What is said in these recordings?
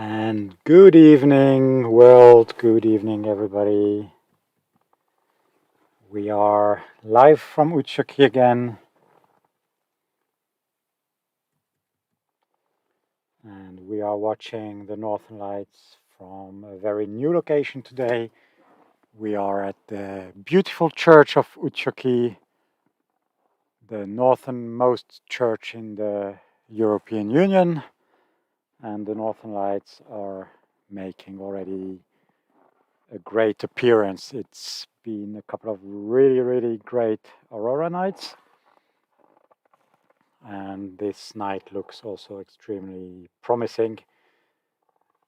And good evening, world. Good evening, everybody. We are live from Utsjoki again. And we are watching the Northern Lights from a very new location today. We are at the beautiful church of Utsjoki, the northernmost church in the European Union. And the Northern Lights are making already a great appearance. It's been a couple of really great Aurora nights, and this night looks also extremely promising.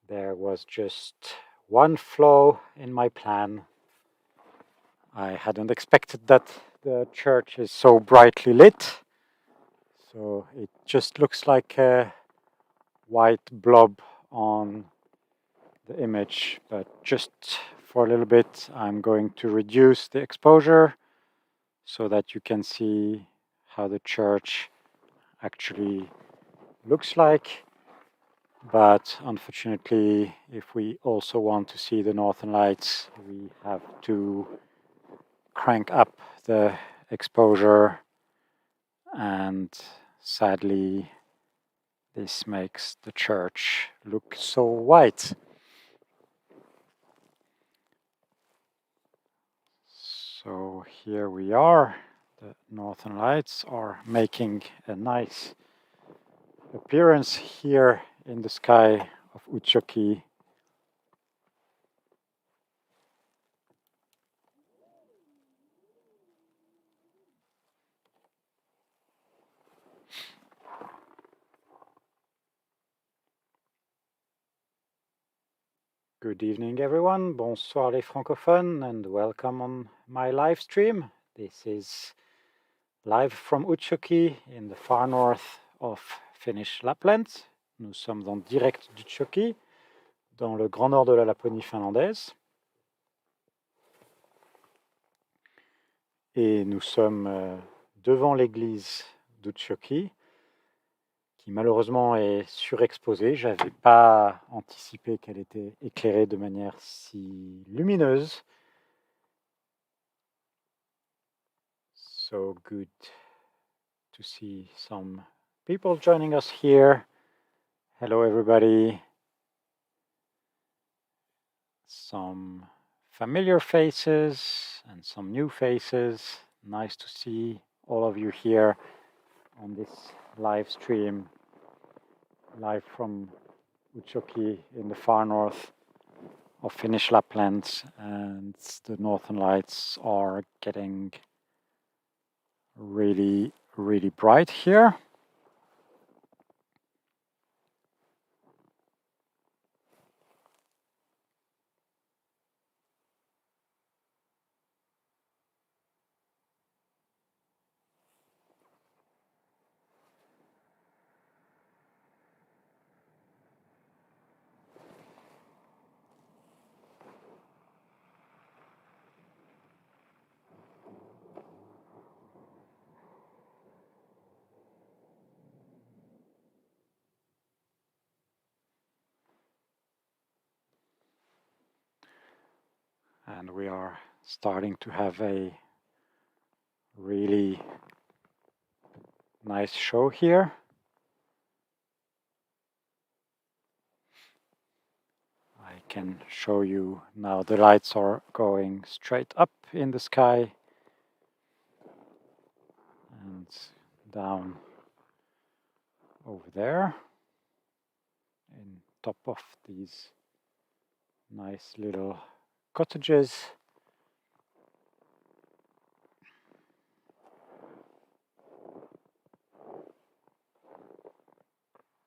There was just one flaw in my plan. I hadn't expected that the church is so brightly lit, so it just looks like a white blob on the image, but just for a little bit I'm going to reduce the exposure so that you can see how the church actually looks like. But unfortunately, if we also want to see the Northern Lights, we have to crank up the exposure, and sadly this makes the church look so white. So here we are. The Northern Lights are making a nice appearance here in the sky of Utsuki. Good evening, everyone. Bonsoir les francophones, and welcome on my live stream. This is live from Utsjoki in the far north of Finnish Lapland. Nous sommes en direct d'Utsuki, dans le grand nord de la Laponie finlandaise. Et nous sommes devant l'église d'Utsjoki, qui malheureusement est surexposée. Je n'avais pas anticipé qu'elle était éclairée de manière si lumineuse. So good to see some people joining us here. Hello, everybody. Some familiar faces and some new faces. Nice to see all of you here on this live stream, live from Utsuki in the far north of Finnish Lapland, and the Northern Lights are getting really bright here. And we are starting to have a really nice show here. I can show you now the lights are going straight up in the sky and down over there in top of these nice little cottages.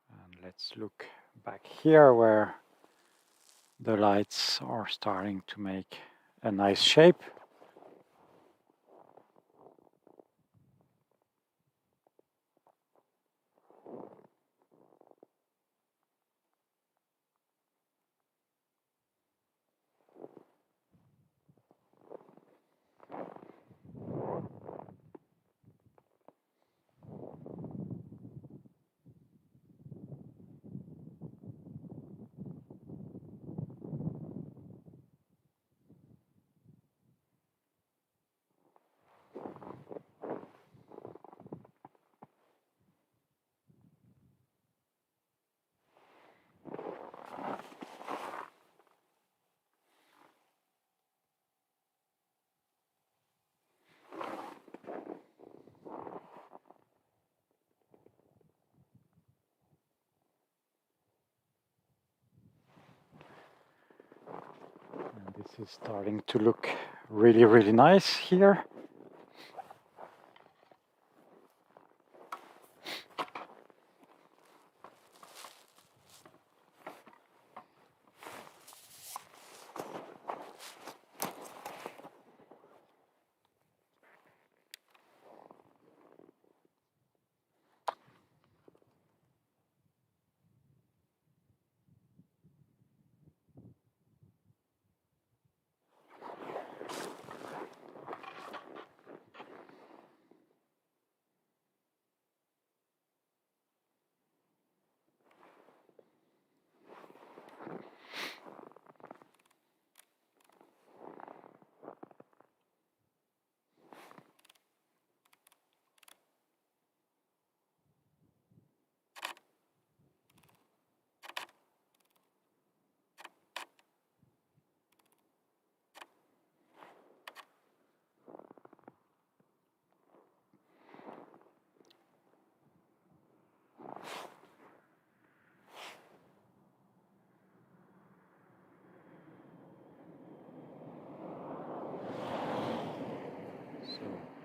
And let's look back here where the lights are starting to make a nice shape. This is starting to look really, really nice here.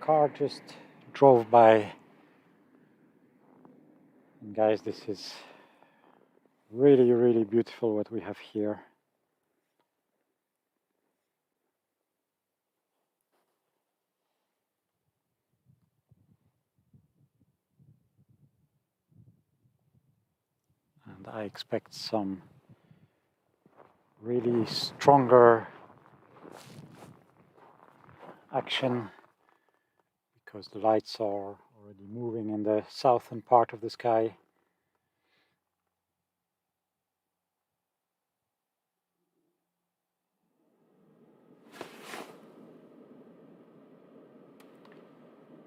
Car just drove by, and guys, this is really, really beautiful what we have here. And I expect some really stronger action because the lights are already moving in the southern part of the sky.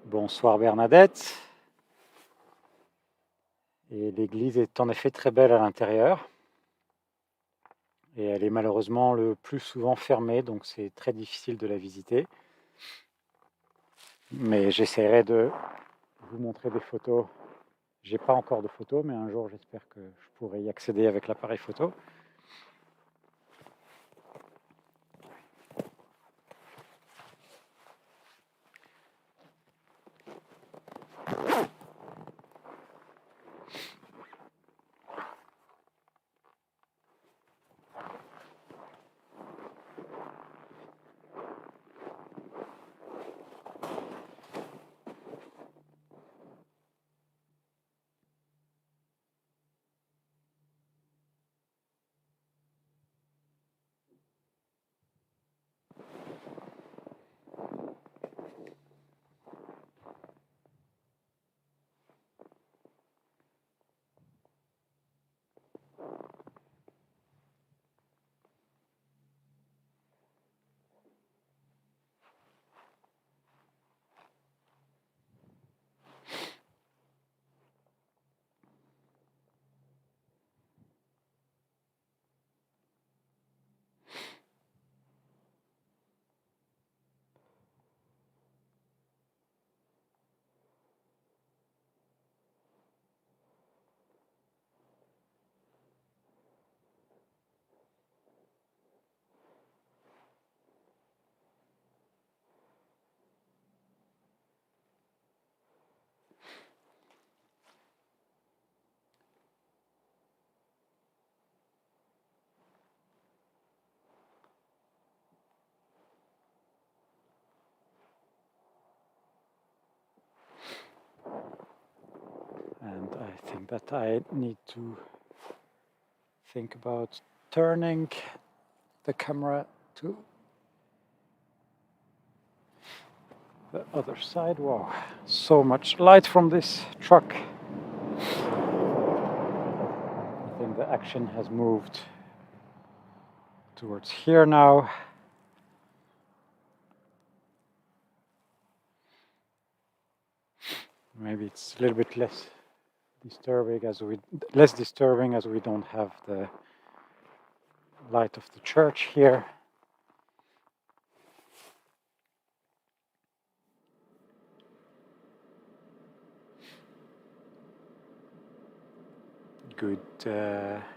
Bonsoir Bernadette. Et l'église est en effet très belle à l'intérieur. Et elle est malheureusement le plus souvent fermée, donc c'est très difficile de la visiter. Mais j'essaierai de vous montrer des photos. J'ai pas encore de photos, mais un jour j'espère que je pourrai y accéder avec l'appareil photo. And I think that I need to think about turning the camera to the other side. Wow, so much light from this truck. I think the action has moved towards here now. Maybe it's a little bit less disturbing as we don't have the light of the church here. Good.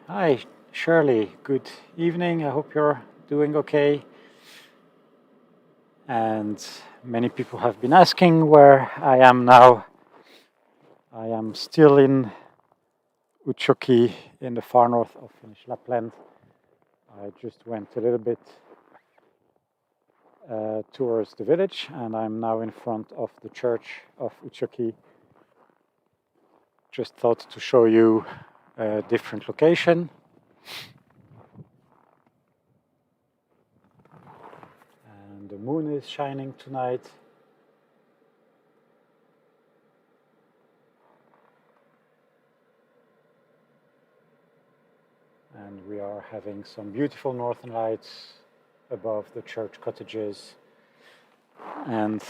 Hi, Shirley. Good evening. I hope you're doing okay. And many people have been asking where I am now. I am still in Utsjoki in the far north of Finnish Lapland. I just went a little bit towards the village, and I'm now in front of the church of Utsuki. Just thought to show you a different location. And the moon is shining tonight. And we are having some beautiful northern lights above the church cottages and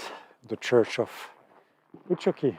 the church of Utsuki.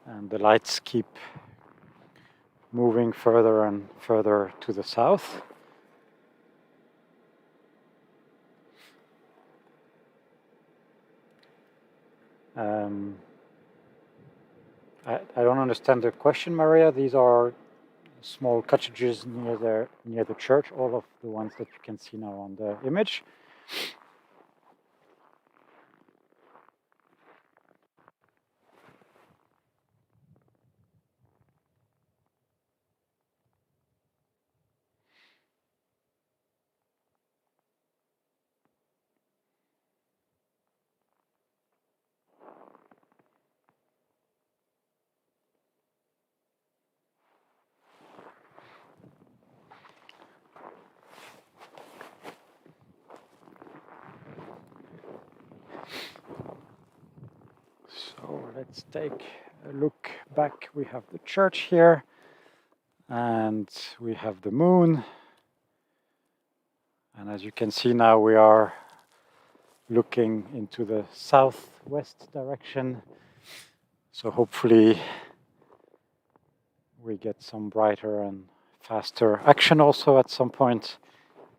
And the lights keep moving further and further to the south. I don't understand the question, Maria. These are small cottages near the church, all of the ones that you can see now on the image. So let's take a look back. We have the church here, and we have the moon. And as you can see now, we are looking into the southwest direction. So hopefully we get some brighter and faster action also at some point.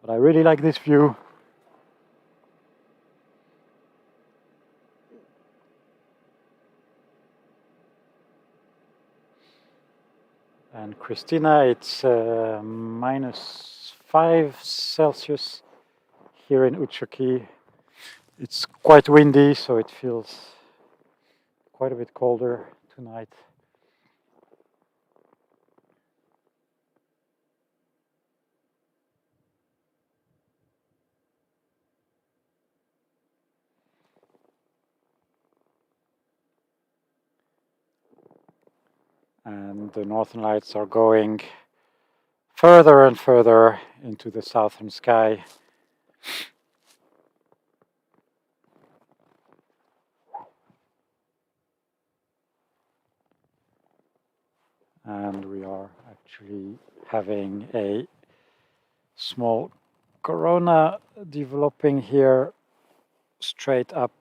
But I really like this view. And Christina, it's -5 Celsius here in Utsjoki. It's quite windy, so it feels quite a bit colder tonight. And the northern lights are going further and further into the southern sky. And we are actually having a small corona developing here straight up.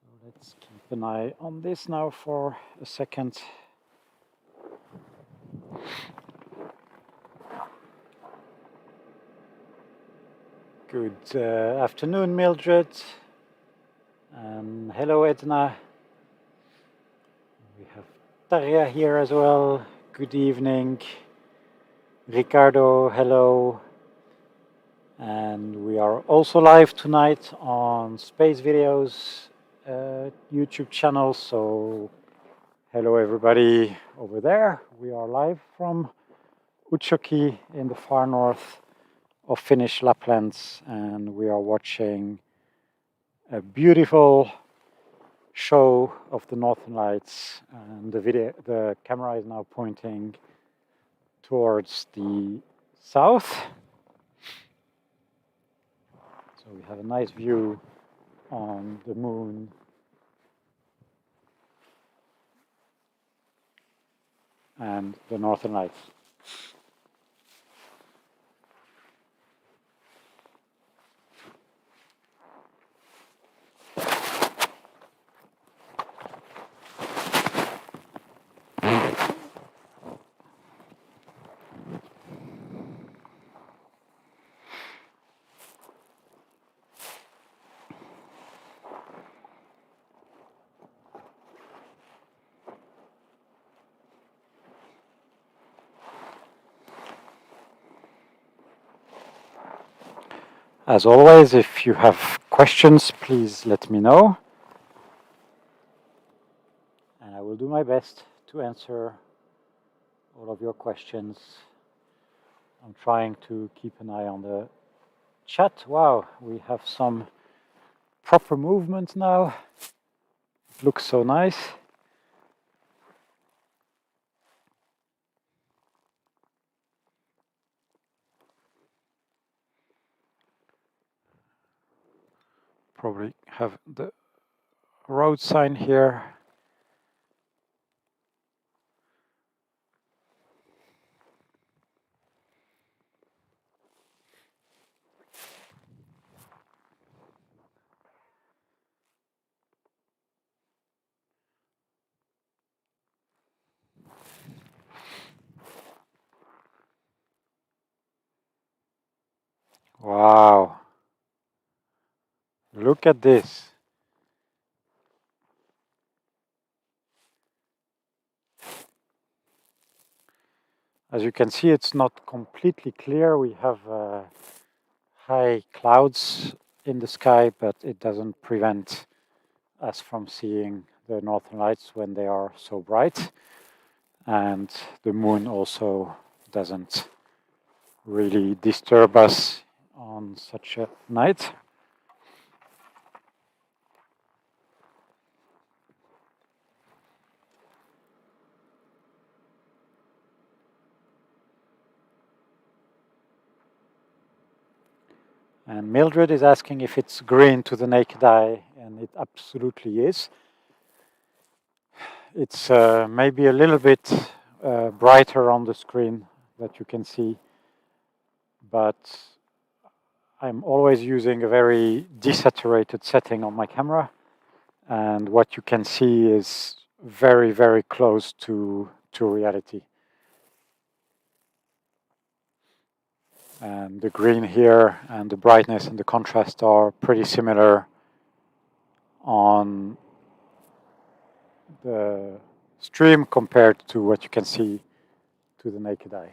So let's keep an eye on this now for a second. Good afternoon, Mildred. Hello, Edna. We have Tarja here as well. Good evening. Ricardo, hello. And we are also live tonight on Space Videos YouTube channel. So hello everybody over there. We are live from Utsjoki in the far north of Finnish Laplands, and we are watching a beautiful show of the Northern Lights. And the camera is now pointing towards the south. So we have a nice view on the moon and the Northern Lights. As always, if you have questions, please let me know. And I will do my best to answer all of your questions. I'm trying to keep an eye on the chat. Wow, we have some proper movement now. It looks so nice. Probably have the road sign here. Wow, look at this. As you can see, it's not completely clear. We have high clouds in the sky, but it doesn't prevent us from seeing the Northern Lights when they are so bright. And the moon also doesn't really disturb us on such a night. And Mildred is asking if it's green to the naked eye, and it absolutely is. It's maybe a little bit brighter on the screen that you can see, but I'm always using a very desaturated setting on my camera, and what you can see is very, very close to reality. And the green here and the brightness and the contrast are pretty similar on the stream compared to what you can see to the naked eye.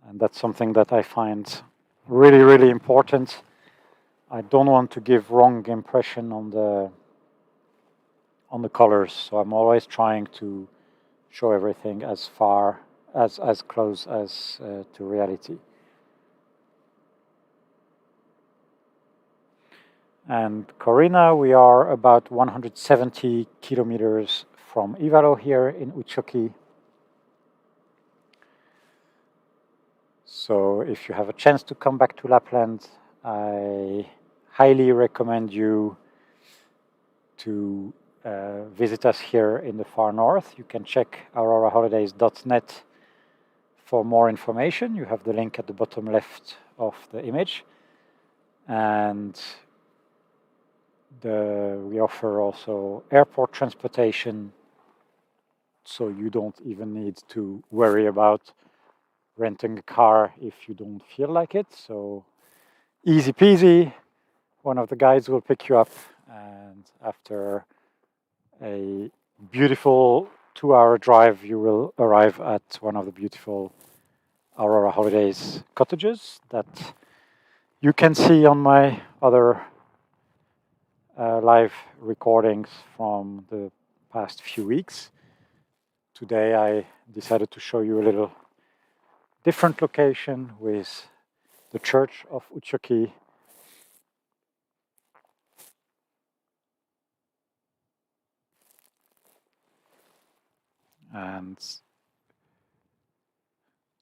And that's something that I find really, really important. I don't want to give wrong impression on the colors, so I'm always trying to show everything as close as to reality. And Corina, we are about 170 kilometers from Ivalo here in Utsjoki. So if you have a chance to come back to Lapland, I highly recommend you to visit us here in the far north. You can check auroraholidays.net for more information. You have the link at the bottom left of the image. And we offer also airport transportation, so you don't even need to worry about renting a car if you don't feel like it. So easy peasy, one of the guides will pick you up, and after a beautiful 2-hour drive, you will arrive at one of the beautiful Aurora Holidays cottages that you can see on my other live recordings from the past few weeks. Today I decided to show you a little different location with the church of Utsjoki. And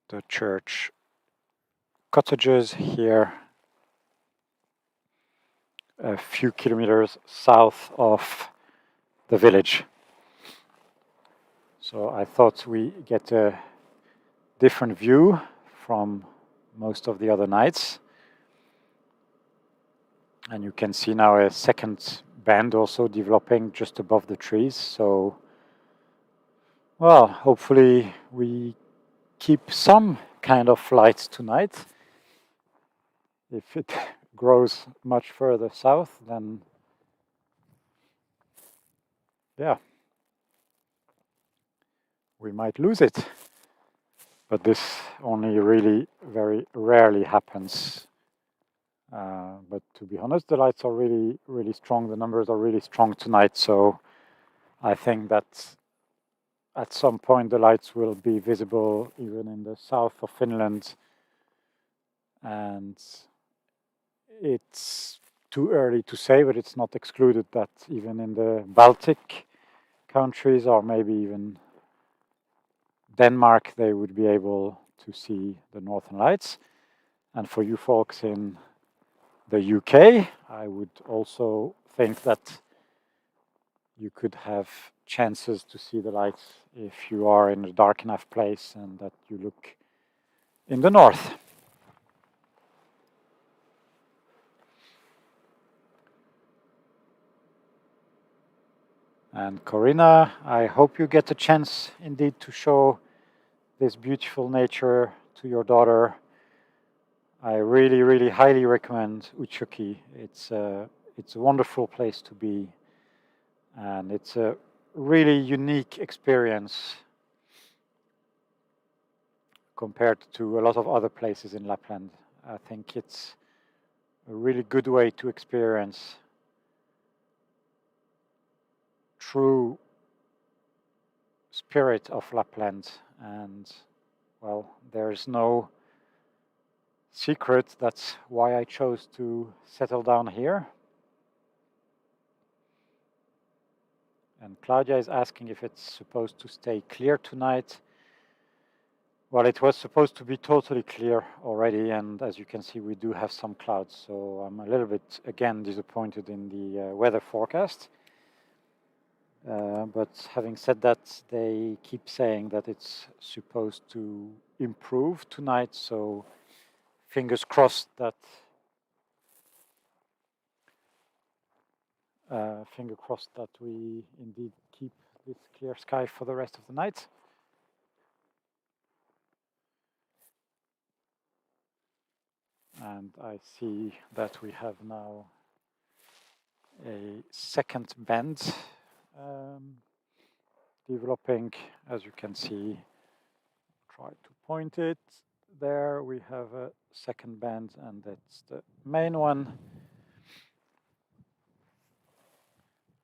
the church cottages here a few kilometers south of the village. So I thought we get a different view from most of the other nights. And you can see now a second band also developing just above the trees. So, well, hopefully we keep some kind of light tonight. If it grows much further south, then yeah, we might lose it. But this only really very rarely happens. But to be honest, the lights are really, really strong. The numbers are really strong tonight. So I think that at some point the lights will be visible even in the south of Finland. And it's too early to say, but it's not excluded that even in the Baltic countries or maybe even Denmark, they would be able to see the Northern Lights. And for you folks in the UK, I would also think that you could have chances to see the lights if you are in a dark enough place and that you look in the north. And Corinna, I hope you get a chance indeed to show this beautiful nature to your daughter. I really, really highly recommend Utsjoki. It's a wonderful place to be, and it's a really unique experience compared to a lot of other places in Lapland. I think it's a really good way to experience true spirit of Lapland. And well, there's no secret. That's why I chose to settle down here. And Claudia is asking if it's supposed to stay clear tonight. Well, it was supposed to be totally clear already, and as you can see, we do have some clouds. So I'm a little bit, again, disappointed in the weather forecast. But having said that, they keep saying that it's supposed to improve tonight. So fingers crossed that we indeed keep this clear sky for the rest of the night. And I see that we have now a second bend developing, as you can see. Try to point it. There we have a second bend, and that's the main one.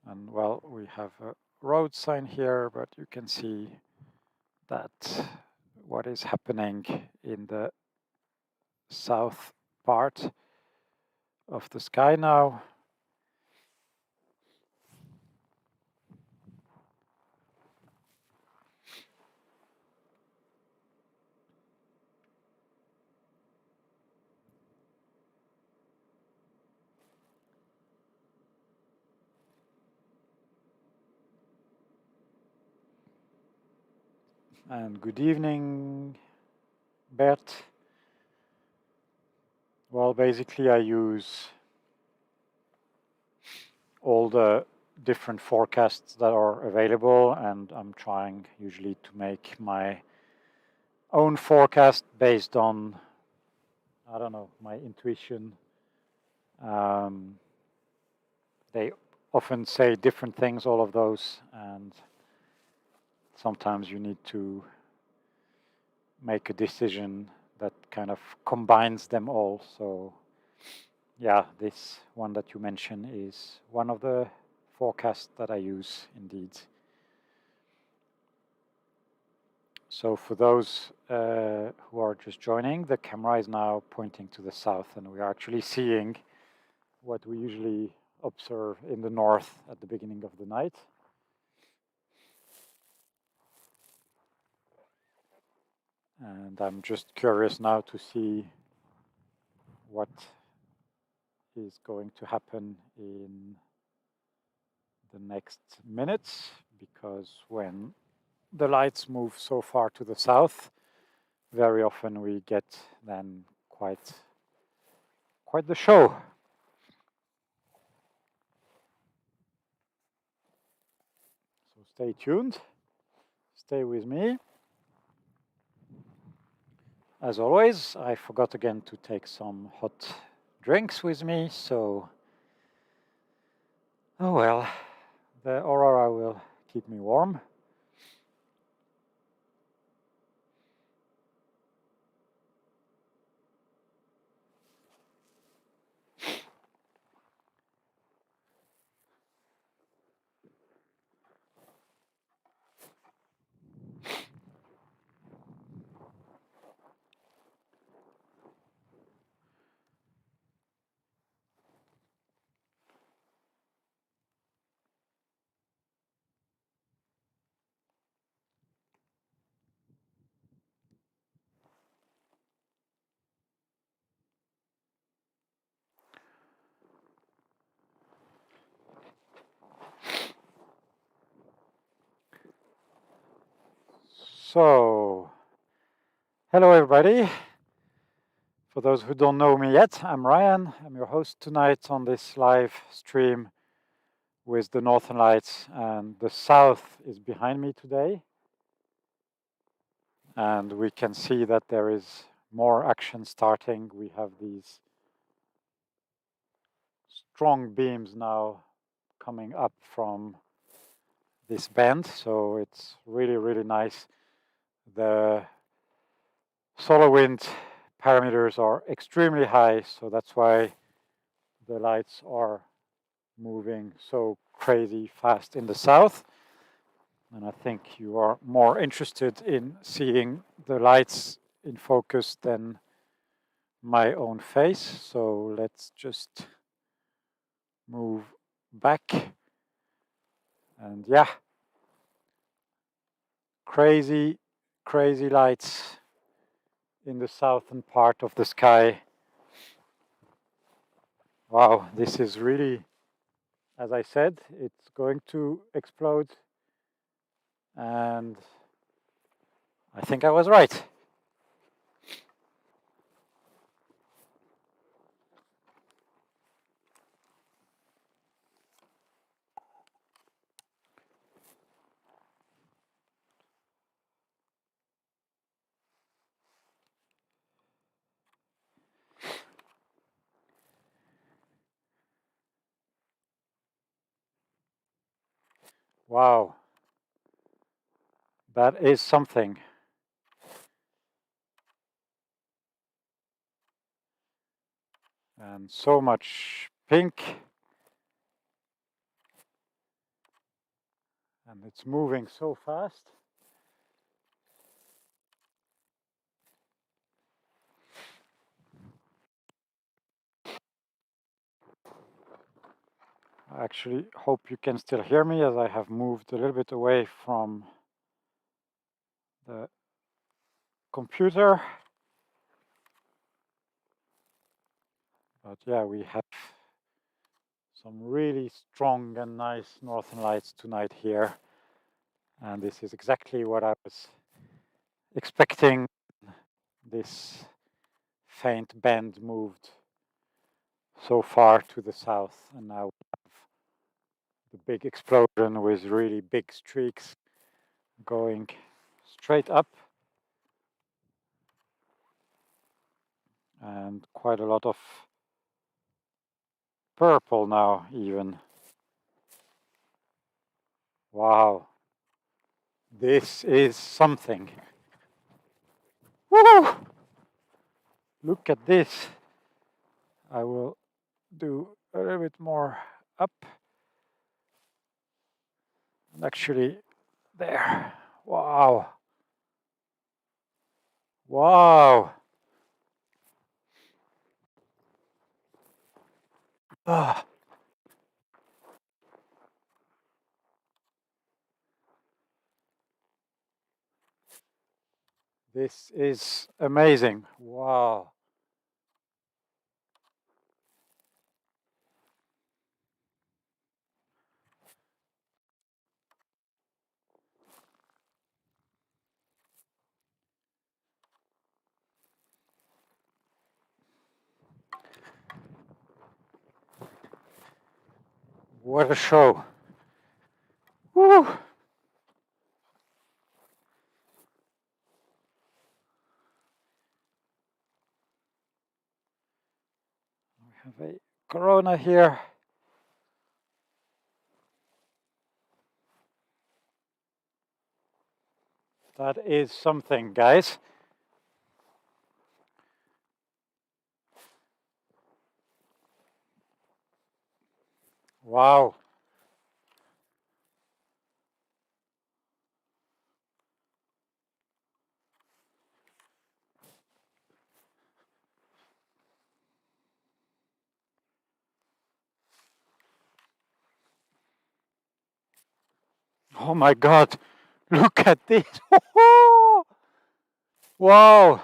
And well, we have a road sign here, but you can see that what is happening in the south part of the sky now. And good evening, Bert. Well, basically I use all the different forecasts that are available, and I'm trying usually to make my own forecast based on, I don't know, my intuition. They often say different things, all of those, and sometimes you need to make a decision that kind of combines them all. So yeah, this one that you mentioned is one of the forecasts that I use indeed. So for those who are just joining, the camera is now pointing to the south, and we are actually seeing what we usually observe in the north at the beginning of the night. And I'm just curious now to see what is going to happen in the next minutes, because when the lights move so far to the south, very often we get then quite the show. So stay tuned, stay with me. As always, I forgot again to take some hot drinks with me, so oh well, the Aurora will keep me warm. So, hello everybody. For those who don't know me yet, I'm Ryan. I'm your host tonight on this live stream with the Northern Lights, and the south is behind me today. And we can see that there is more action starting. We have these strong beams now coming up from this bend, so it's really nice. The solar wind parameters are extremely high, so that's why the lights are moving so crazy fast in the south. And I think you are more interested in seeing the lights in focus than my own face. So let's just move back. And yeah, crazy lights in the southern part of the sky. Wow, this is really, as I said, it's going to explode. And I think I was right. Wow, that is something. And so much pink. And it's moving so fast. I actually hope you can still hear me, as I have moved a little bit away from the computer. But yeah, we have some really strong and nice northern lights tonight here. And this is exactly what I was expecting. This faint bend moved so far to the south, and now we have the big explosion with really big streaks going straight up, and quite a lot of purple now even. Wow, this is something. Woo! Look at this. I will do a little bit more up. And actually, there. Wow. Wow. Ah, this is amazing. Wow. What a show. Woo. We have a Corona here. That is something, guys. Wow. Oh my God. Look at this. Wow.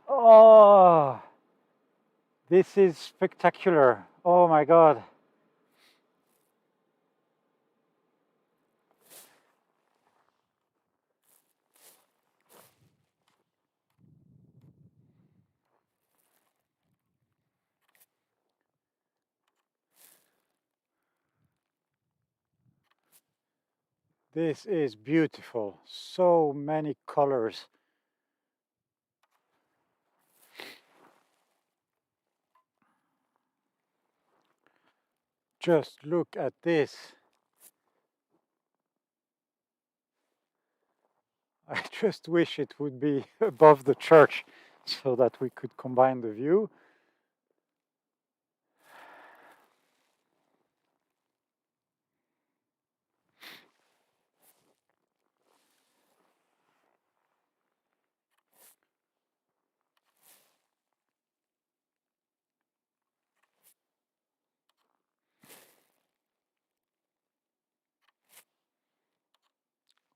Oh, this is spectacular. Oh my God. This is beautiful. So many colors. Just look at this. I just wish it would be above the church so that we could combine the view.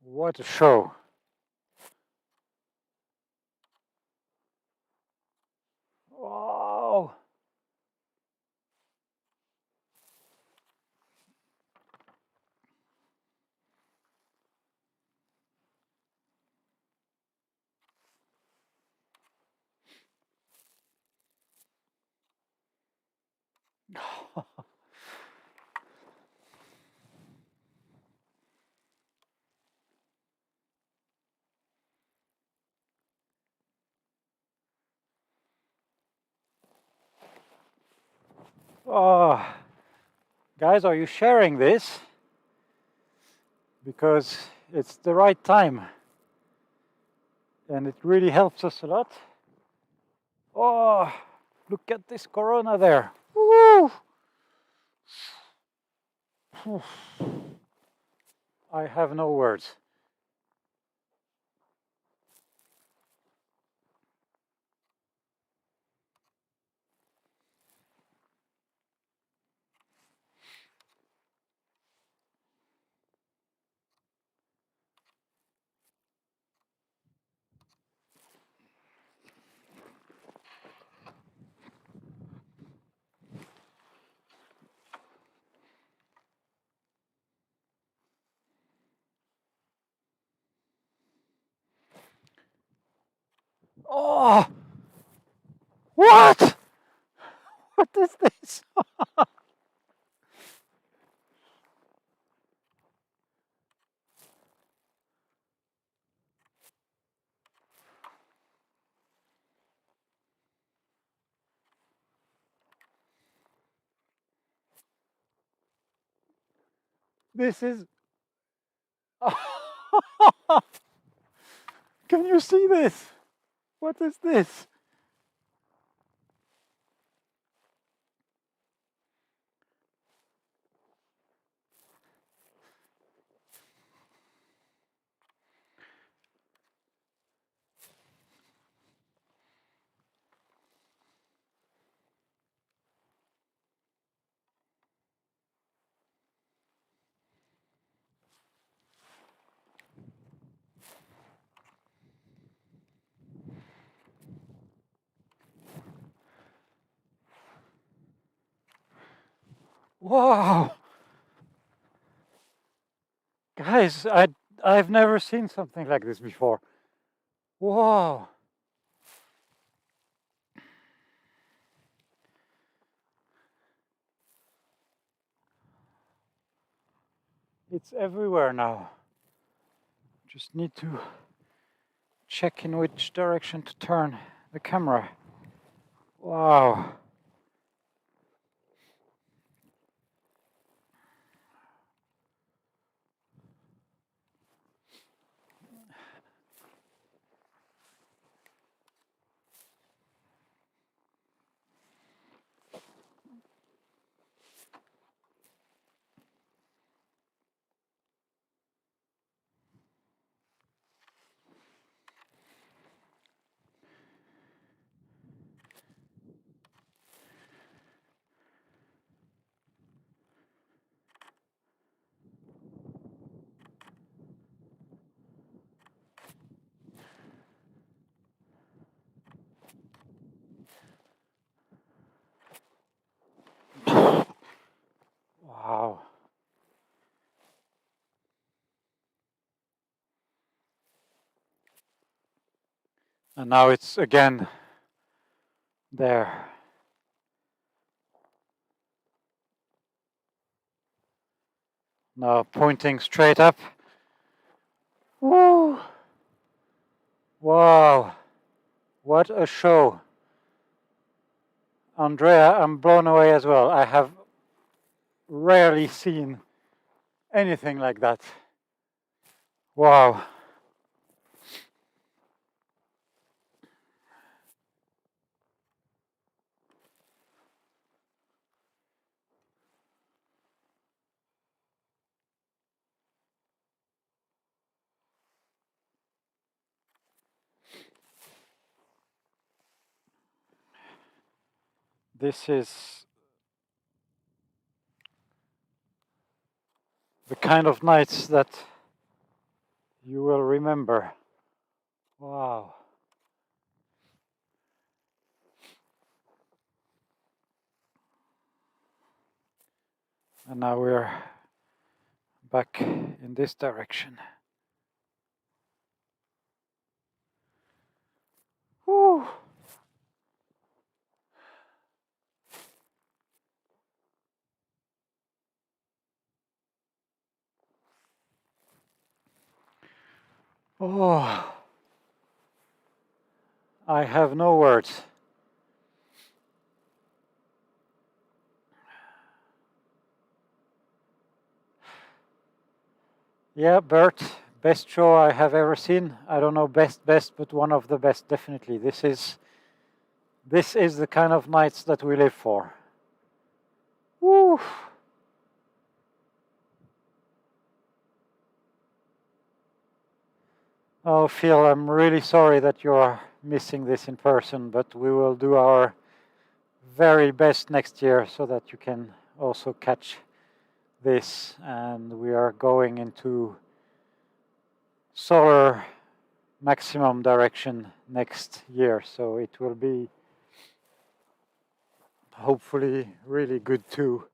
What a show. Wow. Oh, guys, are you sharing this? Because it's the right time and it really helps us a lot. Oh, look at this Corona there. Woo! I have no words. Oh, what? What is this? This is. Can you see this? What is this? Wow! Guys, I've never seen something like this before. Wow! It's everywhere now. Just need to check in which direction to turn the camera. Wow! Wow! And now it's again there. Now pointing straight up. Woo! Wow! What a show! Andrea, I'm blown away as well. I have rarely seen anything like that. Wow. This is the kind of nights that you will remember. Wow. And now we're back in this direction. Whew. Oh, I have no words. Yeah, Bert, best show I have ever seen. I don't know best, but one of the best, definitely. This is the kind of nights that we live for. Woo. Oh, Phil, I'm really sorry that you're missing this in person, but we will do our very best next year so that you can also catch this. And we are going into solar maximum direction next year, so it will be hopefully really good too.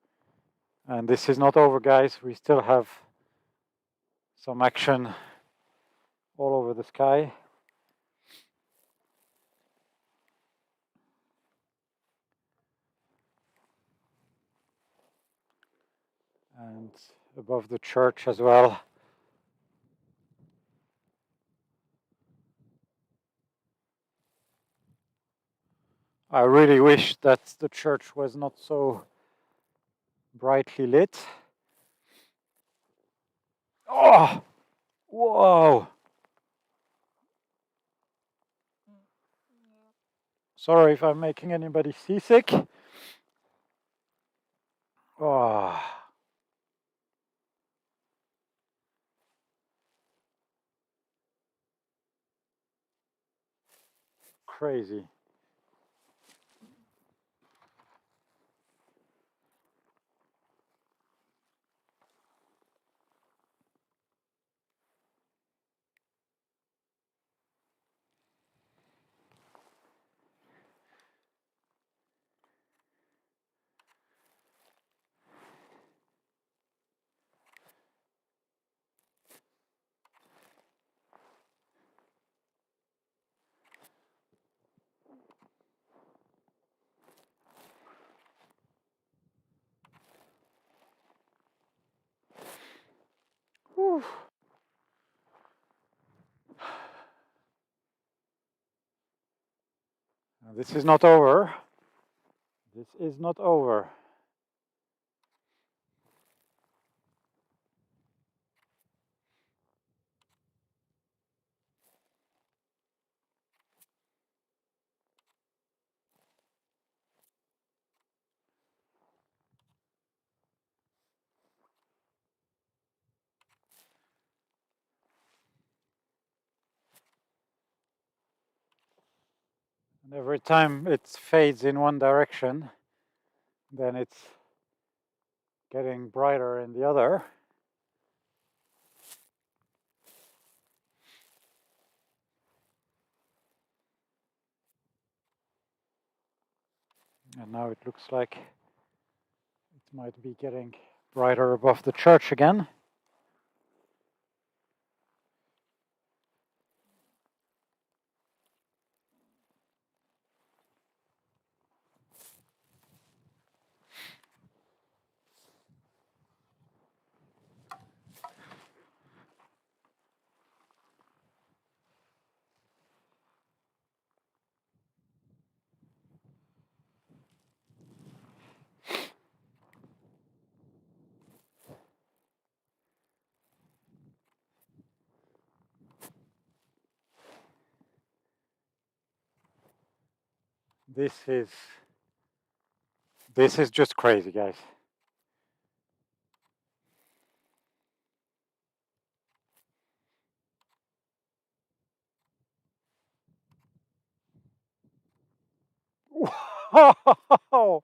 And this is not over, guys. We still have some action all over the sky. And above the church as well. I really wish that the church was not so brightly lit. Oh, whoa. Sorry if I'm making anybody seasick. Oh. Crazy. This is not over. This is not over. And every time it fades in one direction, then it's getting brighter in the other. And now it looks like it might be getting brighter above the church again. This is just crazy, guys. Wow!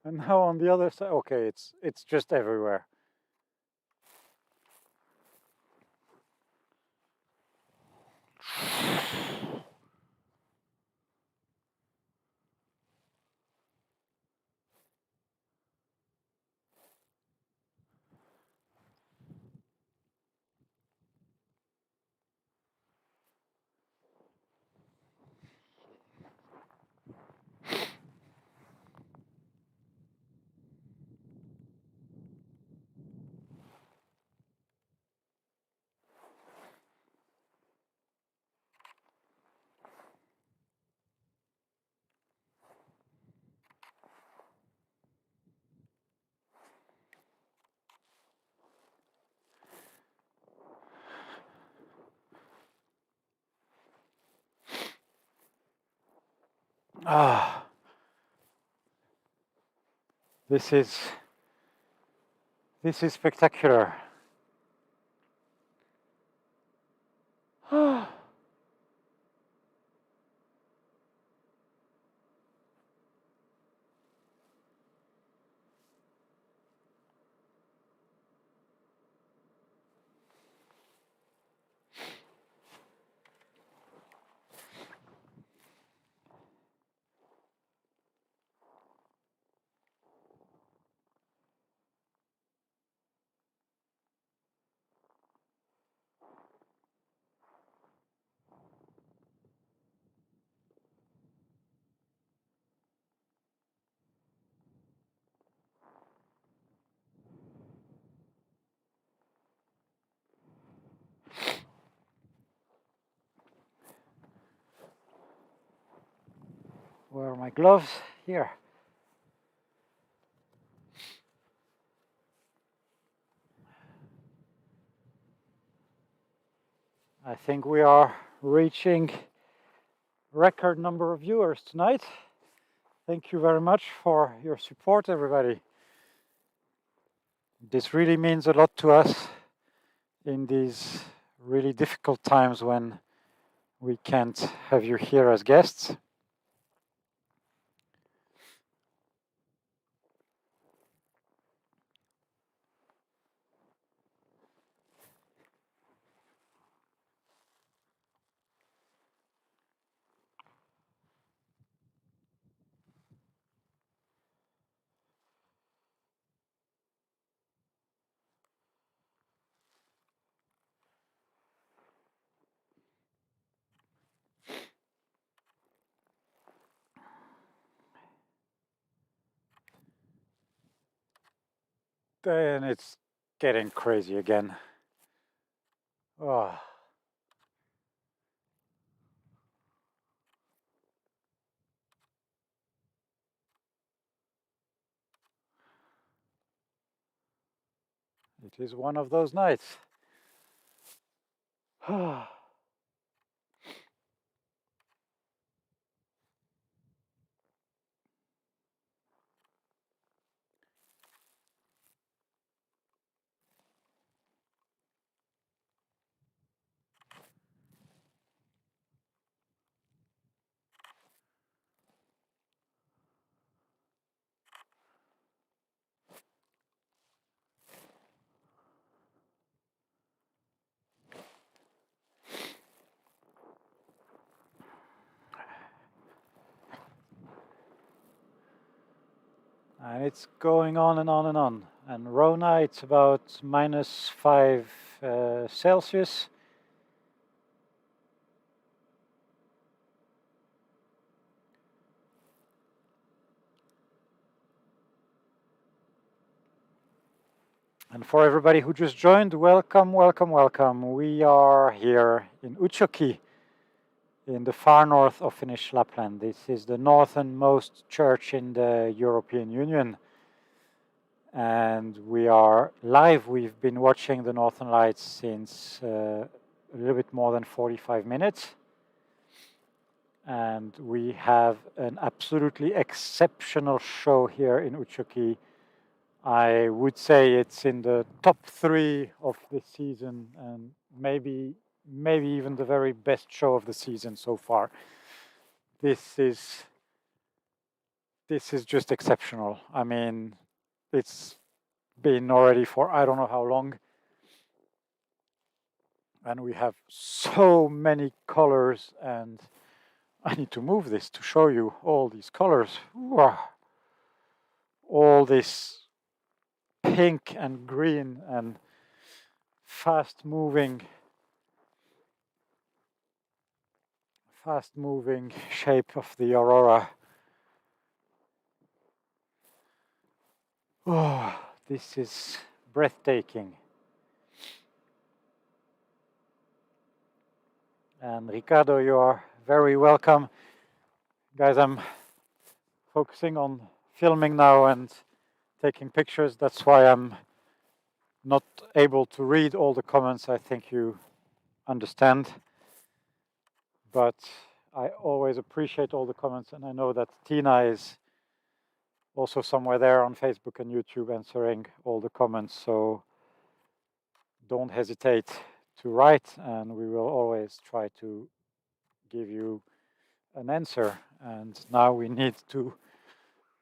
And now on the other side, okay, it's just everywhere. Ah, this is spectacular. Where are my gloves? Here. I think we are reaching record number of viewers tonight. Thank you very much for your support, everybody. This really means a lot to us in these really difficult times when we can't have you here as guests. And it's getting crazy again. Oh. It is one of those nights. And it's going on and on and on. And Rona, it's about -5 Celsius. And for everybody who just joined, welcome, welcome, welcome. We are here in Utsjoki, in the far north of Finnish Lapland. This is the northernmost church in the European Union. And we are live. We've been watching the Northern Lights since a little bit more than 45 minutes. And we have an absolutely exceptional show here in Utsjoki. I would say it's in the top 3 of this season, and maybe even the very best show of the season so far. This is just exceptional. I mean, it's been already for I don't know how long, and we have so many colors, and I need to move this to show you all these colors. Wow. All this pink and green and fast moving shape of the Aurora. Oh, this is breathtaking. And Ricardo, you are very welcome. Guys, I'm focusing on filming now and taking pictures. That's why I'm not able to read all the comments. I think you understand. But I always appreciate all the comments, and I know that Tina is also somewhere there on Facebook and YouTube answering all the comments. So don't hesitate to write, and we will always try to give you an answer. And now we need to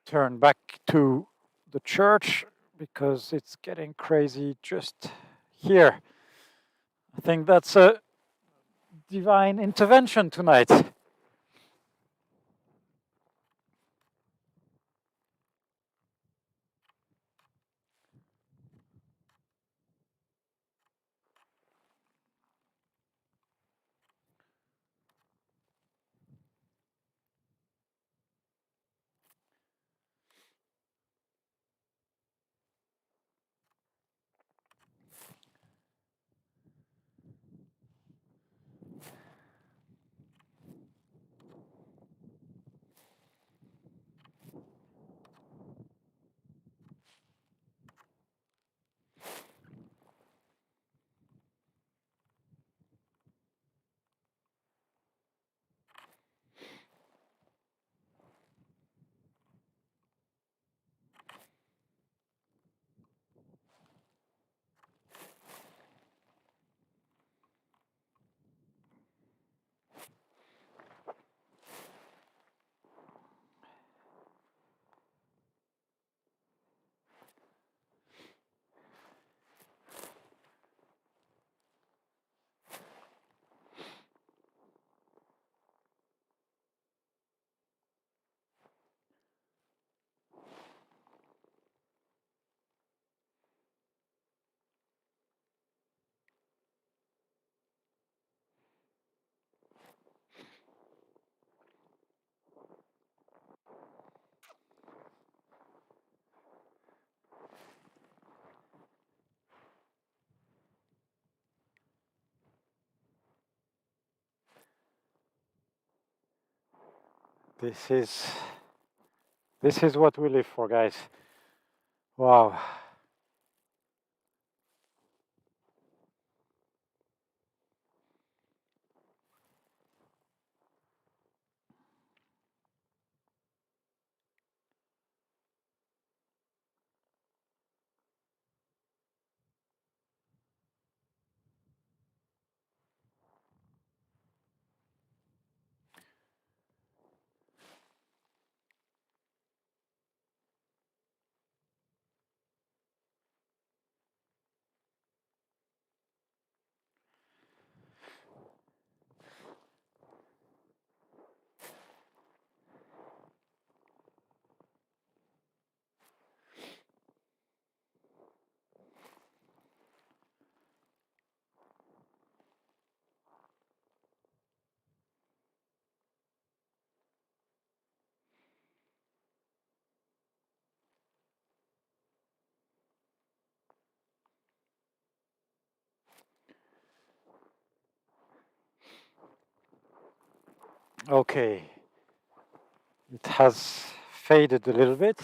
turn back to the church because it's getting crazy just here. I think that's a divine intervention tonight. This is what we live for, guys. Wow. Okay. It has faded a little bit.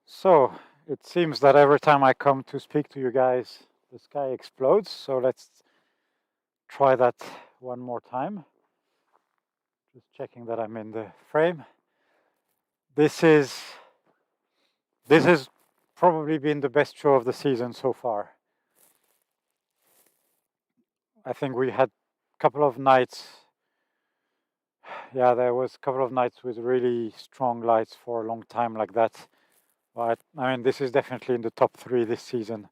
So it seems that every time I come to speak to you guys, the sky explodes. So let's try that one more time. Just checking that I'm in the frame. This has probably been the best show of the season so far. I think we had a couple of nights. Yeah, there was a couple of nights with really strong lights for a long time like that. But I mean, this is definitely in the top 3 this season.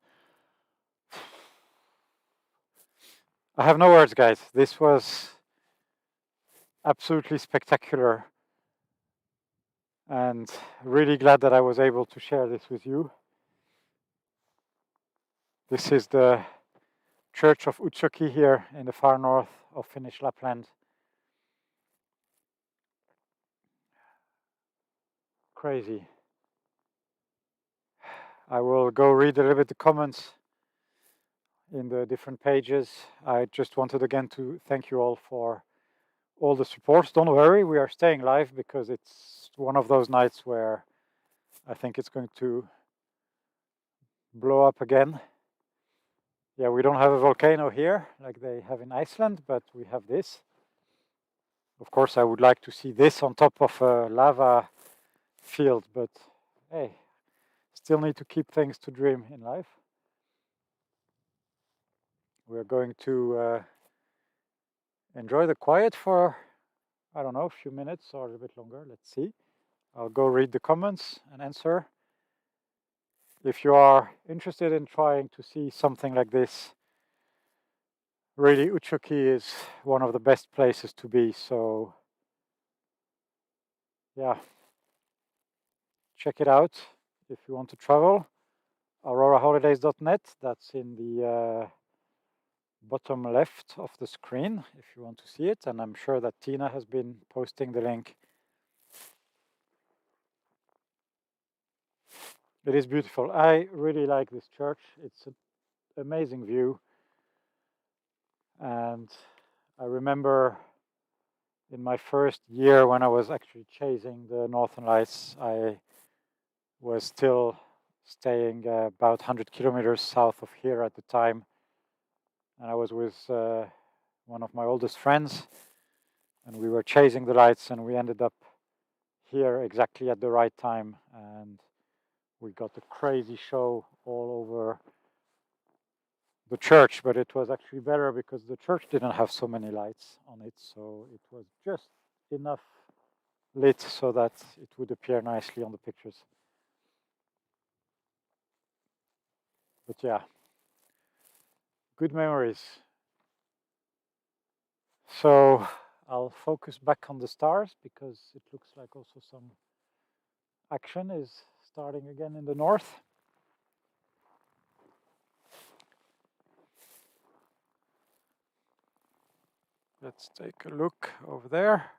I have no words, guys. This was absolutely spectacular. And really glad that I was able to share this with you. This is the Church of Utsjoki here in the far north of Finnish Lapland. Crazy. I will go read a little bit the comments in the different pages. I just wanted again to thank you all for all the support. Don't worry, we are staying live because it's one of those nights where I think it's going to blow up again. Yeah, we don't have a volcano here like they have in Iceland, but we have this. Of course, I would like to see this on top of a lava field, but hey, still need to keep things to dream in life. We're going to enjoy the quiet for, I don't know, a few minutes or a bit longer. Let's see. I'll go read the comments and answer. If you are interested in trying to see something like this, really Utsjoki is one of the best places to be. So yeah, check it out if you want to travel. AuroraHolidays.net, that's in the bottom left of the screen if you want to see it, and I'm sure that Tina has been posting the link. It is beautiful. I really like this church. It's an amazing view, and I remember in my first year when I was actually chasing the Northern Lights, I was still staying about 100 kilometers south of here at the time, and I was with one of my oldest friends, and we were chasing the lights, and we ended up here exactly at the right time, and we got a crazy show all over the church. But it was actually better because the church didn't have so many lights on it, so it was just enough lit so that it would appear nicely on the pictures. But yeah, good memories. So I'll focus back on the stars because it looks like also some action is starting again in the north. Let's take a look over there.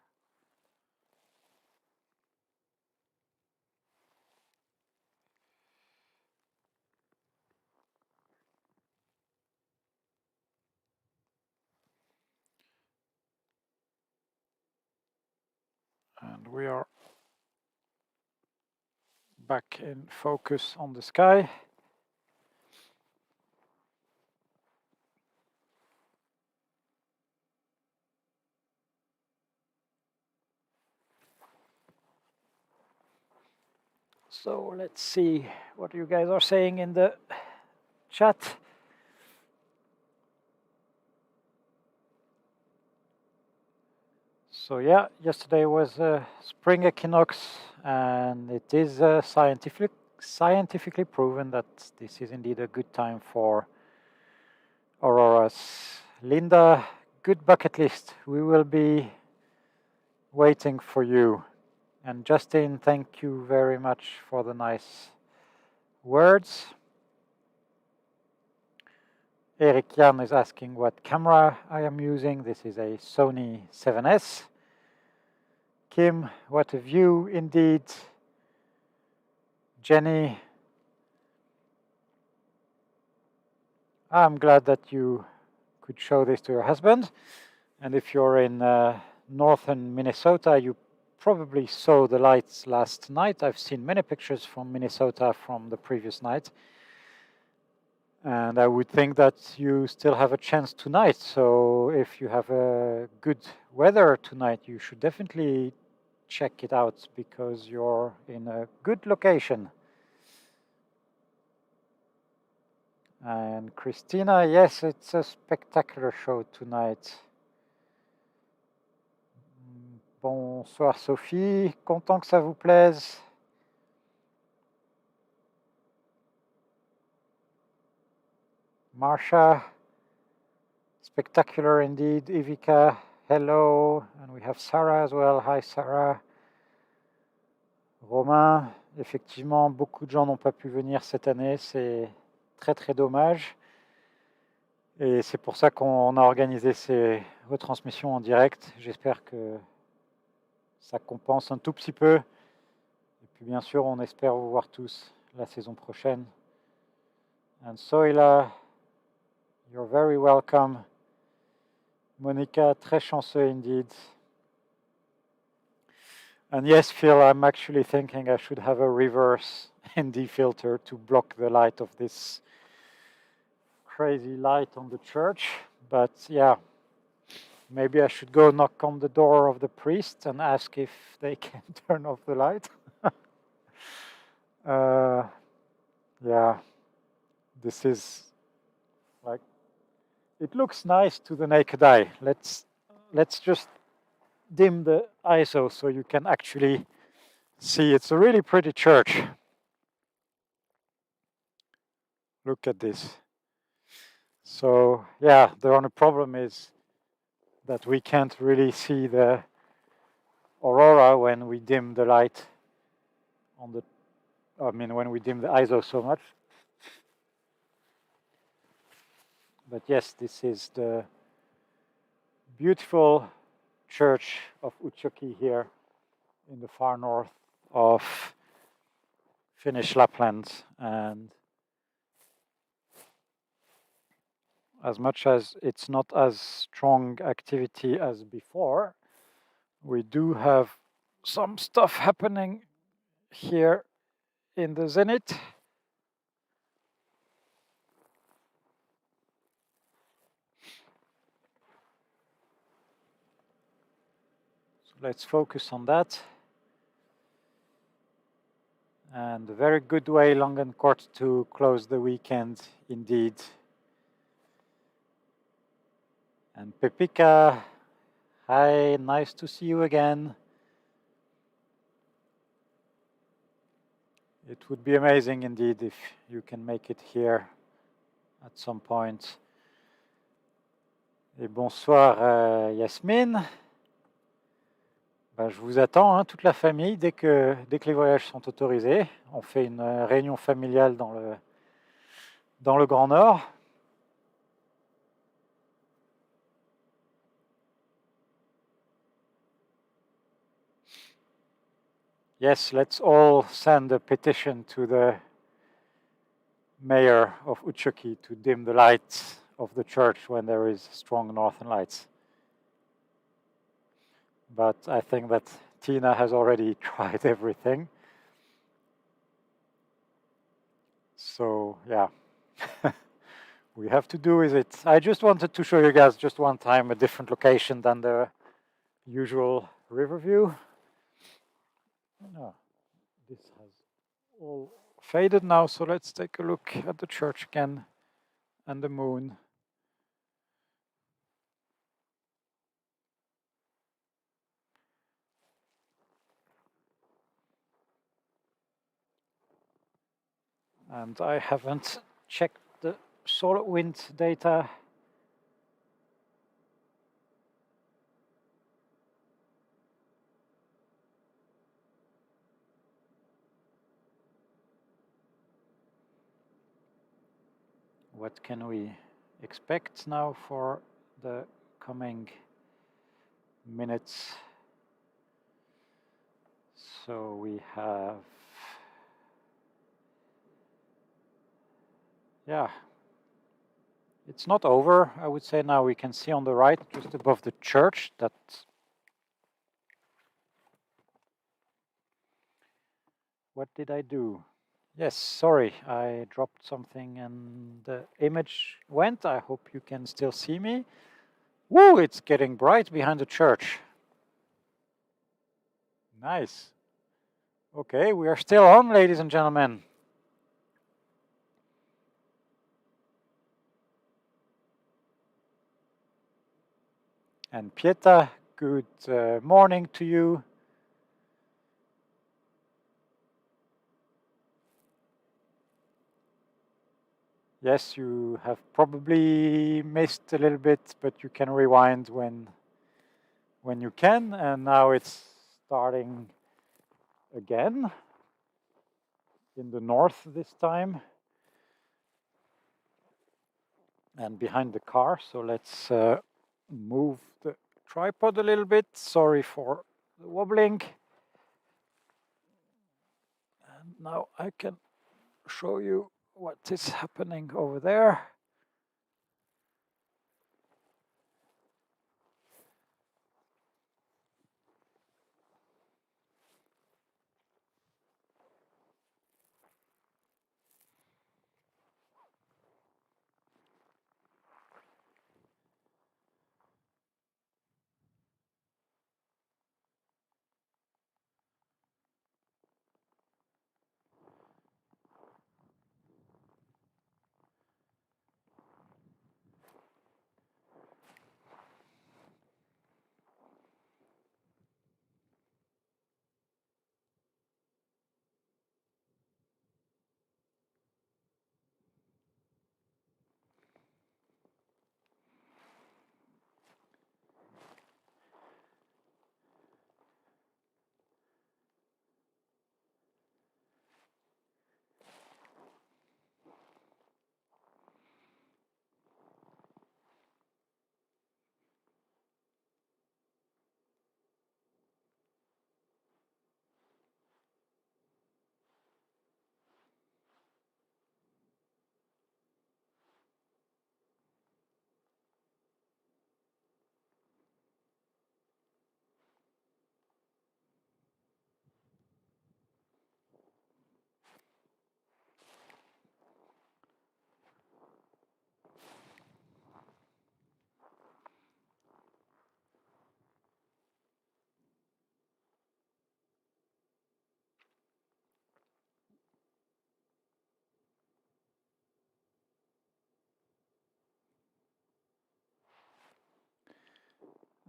And we are back in focus on the sky. So let's see what you guys are saying in the chat. So yeah, yesterday was a spring equinox, and it is scientifically proven that this is indeed a good time for auroras. Linda, good bucket list. We will be waiting for you. And Justin, thank you very much for the nice words. Eric Jan is asking what camera I am using. This is a Sony 7S. Kim, what a view indeed. Jenny, I'm glad that you could show this to your husband. And if you're in northern Minnesota, you probably saw the lights last night. I've seen many pictures from Minnesota from the previous night. And I would think that you still have a chance tonight. So if you have a good weather tonight, you should definitely check it out because you're in a good location. And Christina, yes, it's a spectacular show tonight. Bonsoir Sophie, content que ça vous plaise. Marsha, spectacular indeed. Ivika, hello. And we have Sarah as well. Hi Sarah. Romain, effectivement, beaucoup de gens n'ont pas pu venir cette année. C'est très très dommage. Et c'est pour ça qu'on a organisé ces retransmissions en direct. J'espère que ça compense un tout petit peu. Et puis bien sûr, on espère vous voir tous la saison prochaine. And Soila, you're very welcome. Monica, très chanceux indeed. And yes, Phil, I'm actually thinking I should have a reverse ND filter to block the light of this crazy light on the church. But yeah, maybe I should go knock on the door of the priest and ask if they can turn off the light. Yeah, this is like, it looks nice to the naked eye. Let's just dim the ISO so you can actually see. It's a really pretty church. Look at this. So yeah, the only problem is that we can't really see the aurora when we dim the light on the, when we dim the ISO so much. But yes, this is the beautiful church of Utsjoki here in the far north of Finnish Lapland. And as much as it's not as strong activity as before, we do have some stuff happening here in the zenith. So let's focus on that. And a very good way, long and kort, to close the weekend indeed. And Pepika, hi, nice to see you again. It would be amazing indeed if you can make it here at some point. Et bonsoir Yasmine. Ben, je vous attends, hein, toute la famille, dès que les voyages sont autorisés. On fait une réunion familiale dans le Grand Nord. Yes, let's all send a petition to the mayor of Utsjoki to dim the lights of the church when there is strong northern lights. But I think that Tina has already tried everything. So yeah, we have to do with it. I just wanted to show you guys just one time a different location than the usual river view. Oh, this has all faded now, so let's take a look at the church again and the moon. And I haven't checked the solar wind data. What can we expect now for the coming minutes? So we have, yeah, it's not over. I would say now we can see on the right, just above the church, that what did I do? Yes, sorry, I dropped something and the image went. I hope you can still see me. Woo, it's getting bright behind the church. Nice. Okay, we are still on, ladies and gentlemen. And Pieta, good morning to you. Yes, you have probably missed a little bit, but you can rewind when you can. And now it's starting again in the north this time and behind the car. So let's move the tripod a little bit. Sorry for the wobbling. And now I can show you what is happening over there.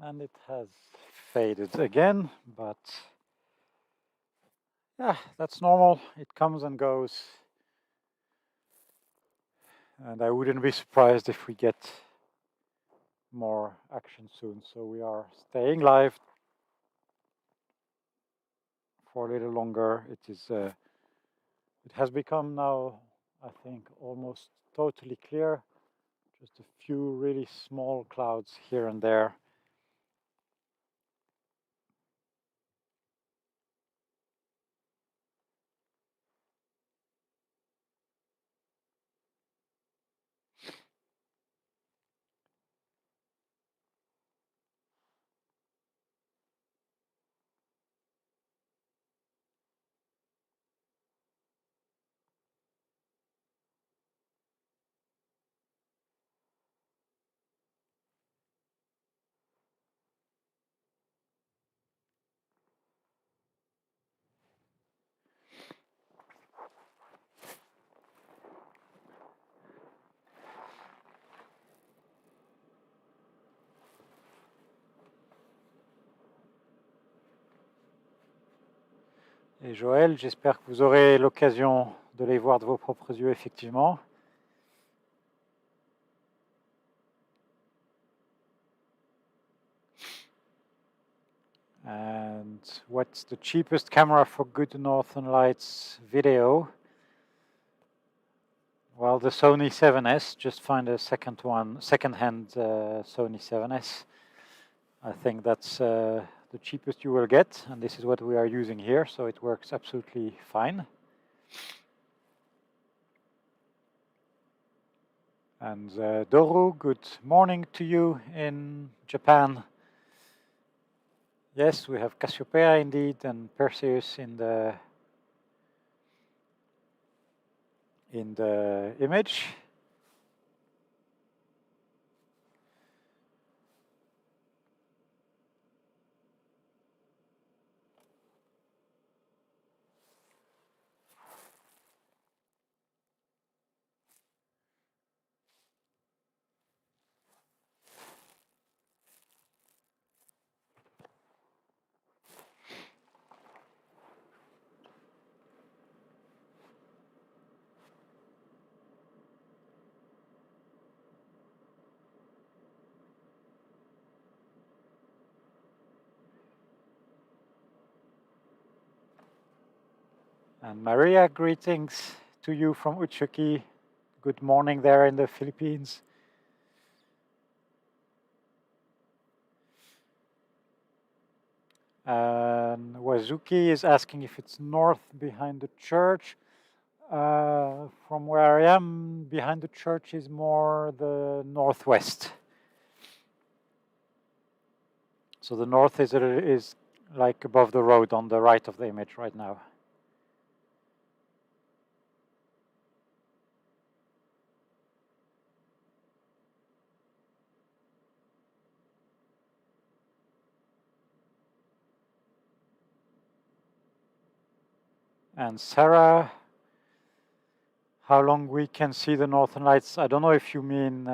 And it has faded again, but Yeah, that's normal. It comes and goes. And I wouldn't be surprised if we get more action soon. So we are staying live for a little longer. It has become now, I think, almost totally clear. Just a few really small clouds here and there. Et Joël, j'espère que vous aurez l'occasion de les voir de vos propres yeux, effectivement. And what's the cheapest camera for good Northern Lights video? Well, the Sony 7S. Just find a second-hand Sony 7S. I think that's the cheapest you will get, and this is what we are using here, so it works absolutely fine. And Doru, good morning to you in Japan. Yes, we have Cassiopeia indeed, and Perseus in the image. And Maria, greetings to you from Utsjoki. Good morning there in the Philippines. And Wazuki is asking if it's north behind the church. From where I am, behind the church is more the northwest. So the north is like above the road on the right of the image right now. And Sarah, how long we can see the Northern Lights? I don't know if you mean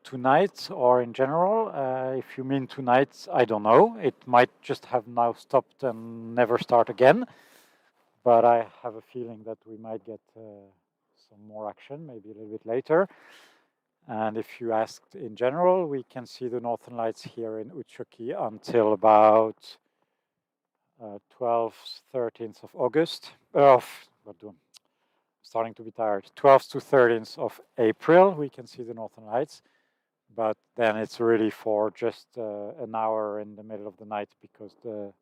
tonight or in general. If you mean tonight, I don't know. It might just have now stopped and never start again. But I have a feeling that we might get some more action, maybe a little bit later. And if you asked in general, we can see the Northern Lights here in Utsjoki until about 12th, 13th of August. Starting to be tired. 12th to 13th of April, we can see the Northern Lights. But then it's really for just an hour in the middle of the night because the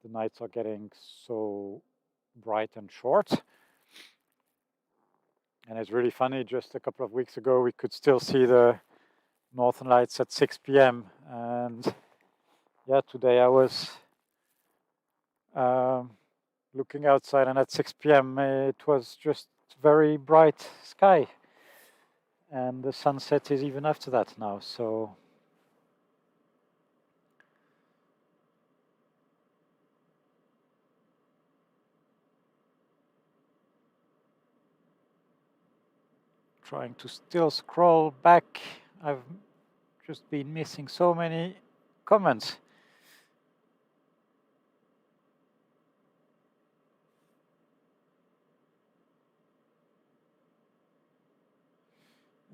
nights are getting so bright and short. And it's really funny, just a couple of weeks ago, we could still see the Northern Lights at 6 p.m. And yeah, today I was looking outside, and at 6 p.m. it was just very bright sky. And the sunset is even after that now, so trying to still scroll back. I've just been missing so many comments.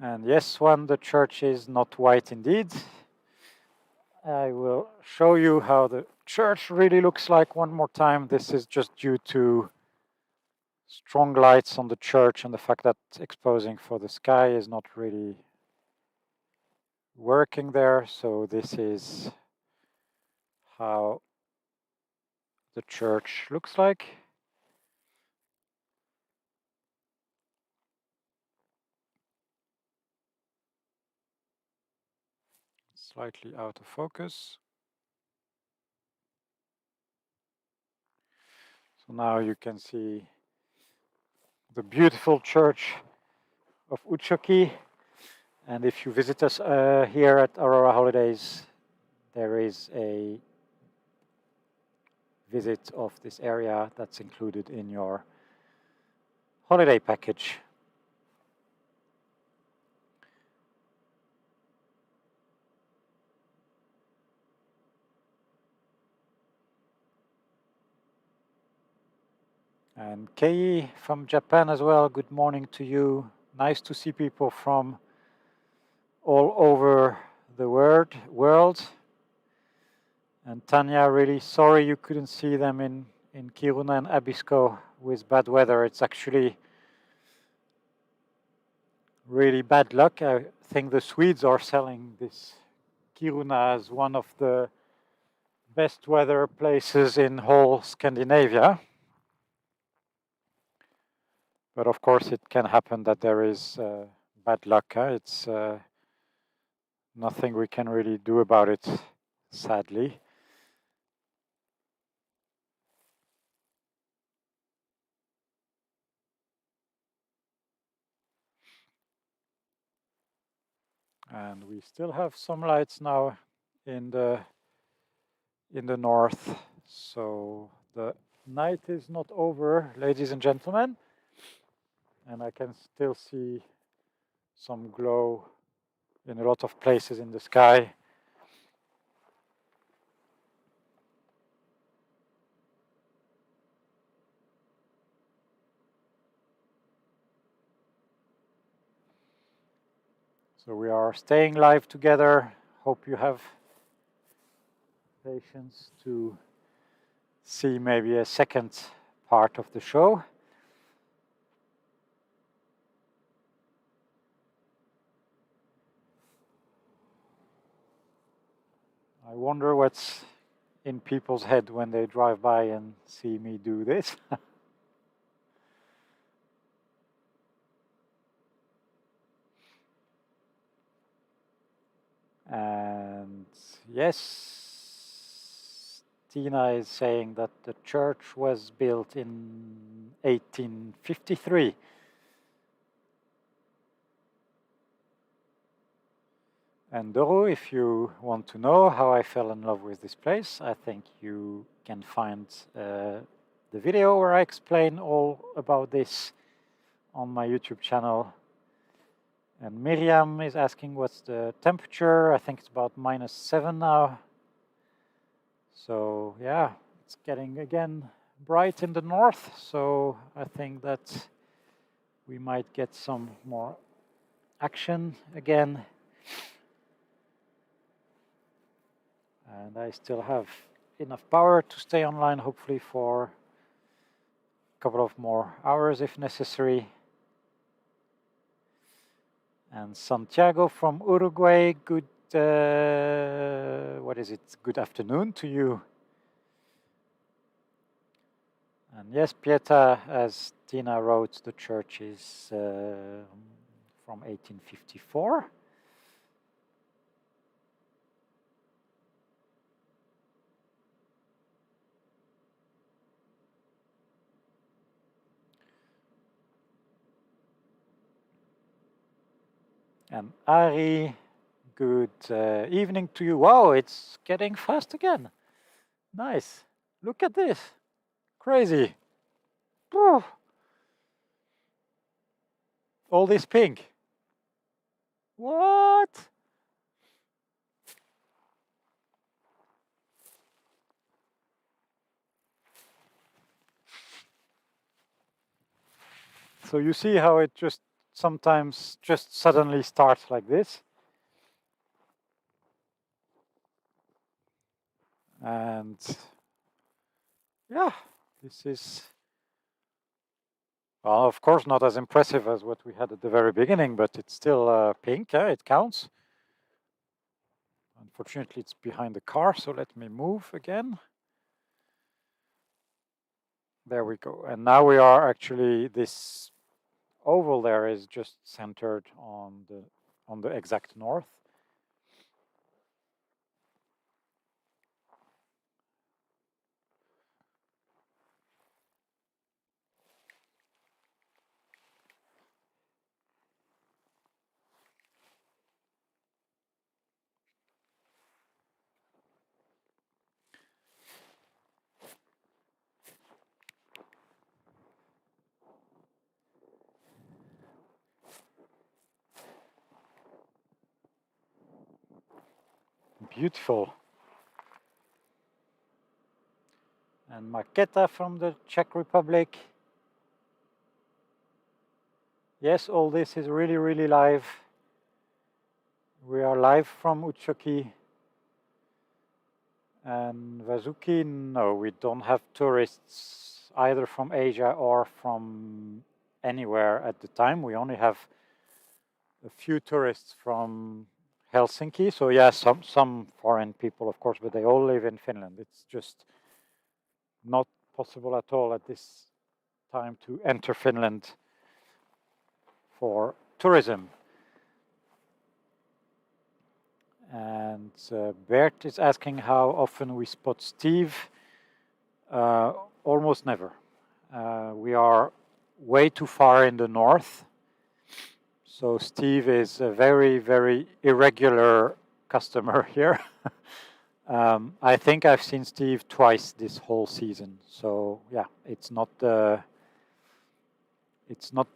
And yes, the church is not white indeed. I will show you how the church really looks like one more time. This is just due to strong lights on the church and the fact that exposing for the sky is not really working there. So this is how the church looks like. Slightly out of focus. So now you can see the beautiful church of Utsjoki. And if you visit us here at Aurora Holidays, there is a visit of this area that's included in your holiday package. And Kei from Japan as well, good morning to you. Nice to see people from all over the world. And Tanya, really sorry you couldn't see them in Kiruna and Abisko with bad weather. It's actually really bad luck. I think the Swedes are selling this Kiruna as one of the best weather places in whole Scandinavia. But of course it can happen that there is bad luck. It's nothing we can really do about it, sadly. And we still have some lights now in the north. So the night is not over, ladies and gentlemen. And I can still see some glow in a lot of places in the sky. So we are staying live together. Hope you have patience to see maybe a second part of the show. I wonder what's in people's head when they drive by and see me do this. And yes, Tina is saying that the church was built in 1853. And Doro, if you want to know how I fell in love with this place, I think you can find the video where I explain all about this on my YouTube channel. And Miriam is asking what's the temperature. I think it's about -7 now. So yeah, it's getting again bright in the north. So I think that we might get some more action again. And I still have enough power to stay online, hopefully for a couple of more hours if necessary. And Santiago from Uruguay, good, Good afternoon to you. And yes, Pieta, as Tina wrote, the church is from 1854. And Ari, good evening to you. Wow, it's getting fast again. Nice. Look at this. Crazy. Whew. All this pink. What? So you see how it just sometimes just suddenly start like this. And yeah, this is, well, of course, not as impressive as what we had at the very beginning, but it's still pink. It counts. Unfortunately, it's behind the car, so let me move again. There we go. And now we are actually, this oval there is just centered on the exact north. Beautiful. And Marketa from the Czech Republic. Yes, all this is really, really live. We are live from Utsjoki. And Vazuki, no, we don't have tourists either from Asia or from anywhere at the time. We only have a few tourists from Helsinki. So yeah, some foreign people, of course, but they all live in Finland. It's just not possible at all at this time to enter Finland for tourism. And Bert is asking how often we spot Steve. Almost never. We are way too far in the north. So Steve is a very, very irregular customer here. I think I've seen Steve twice this whole season. So yeah, it's not the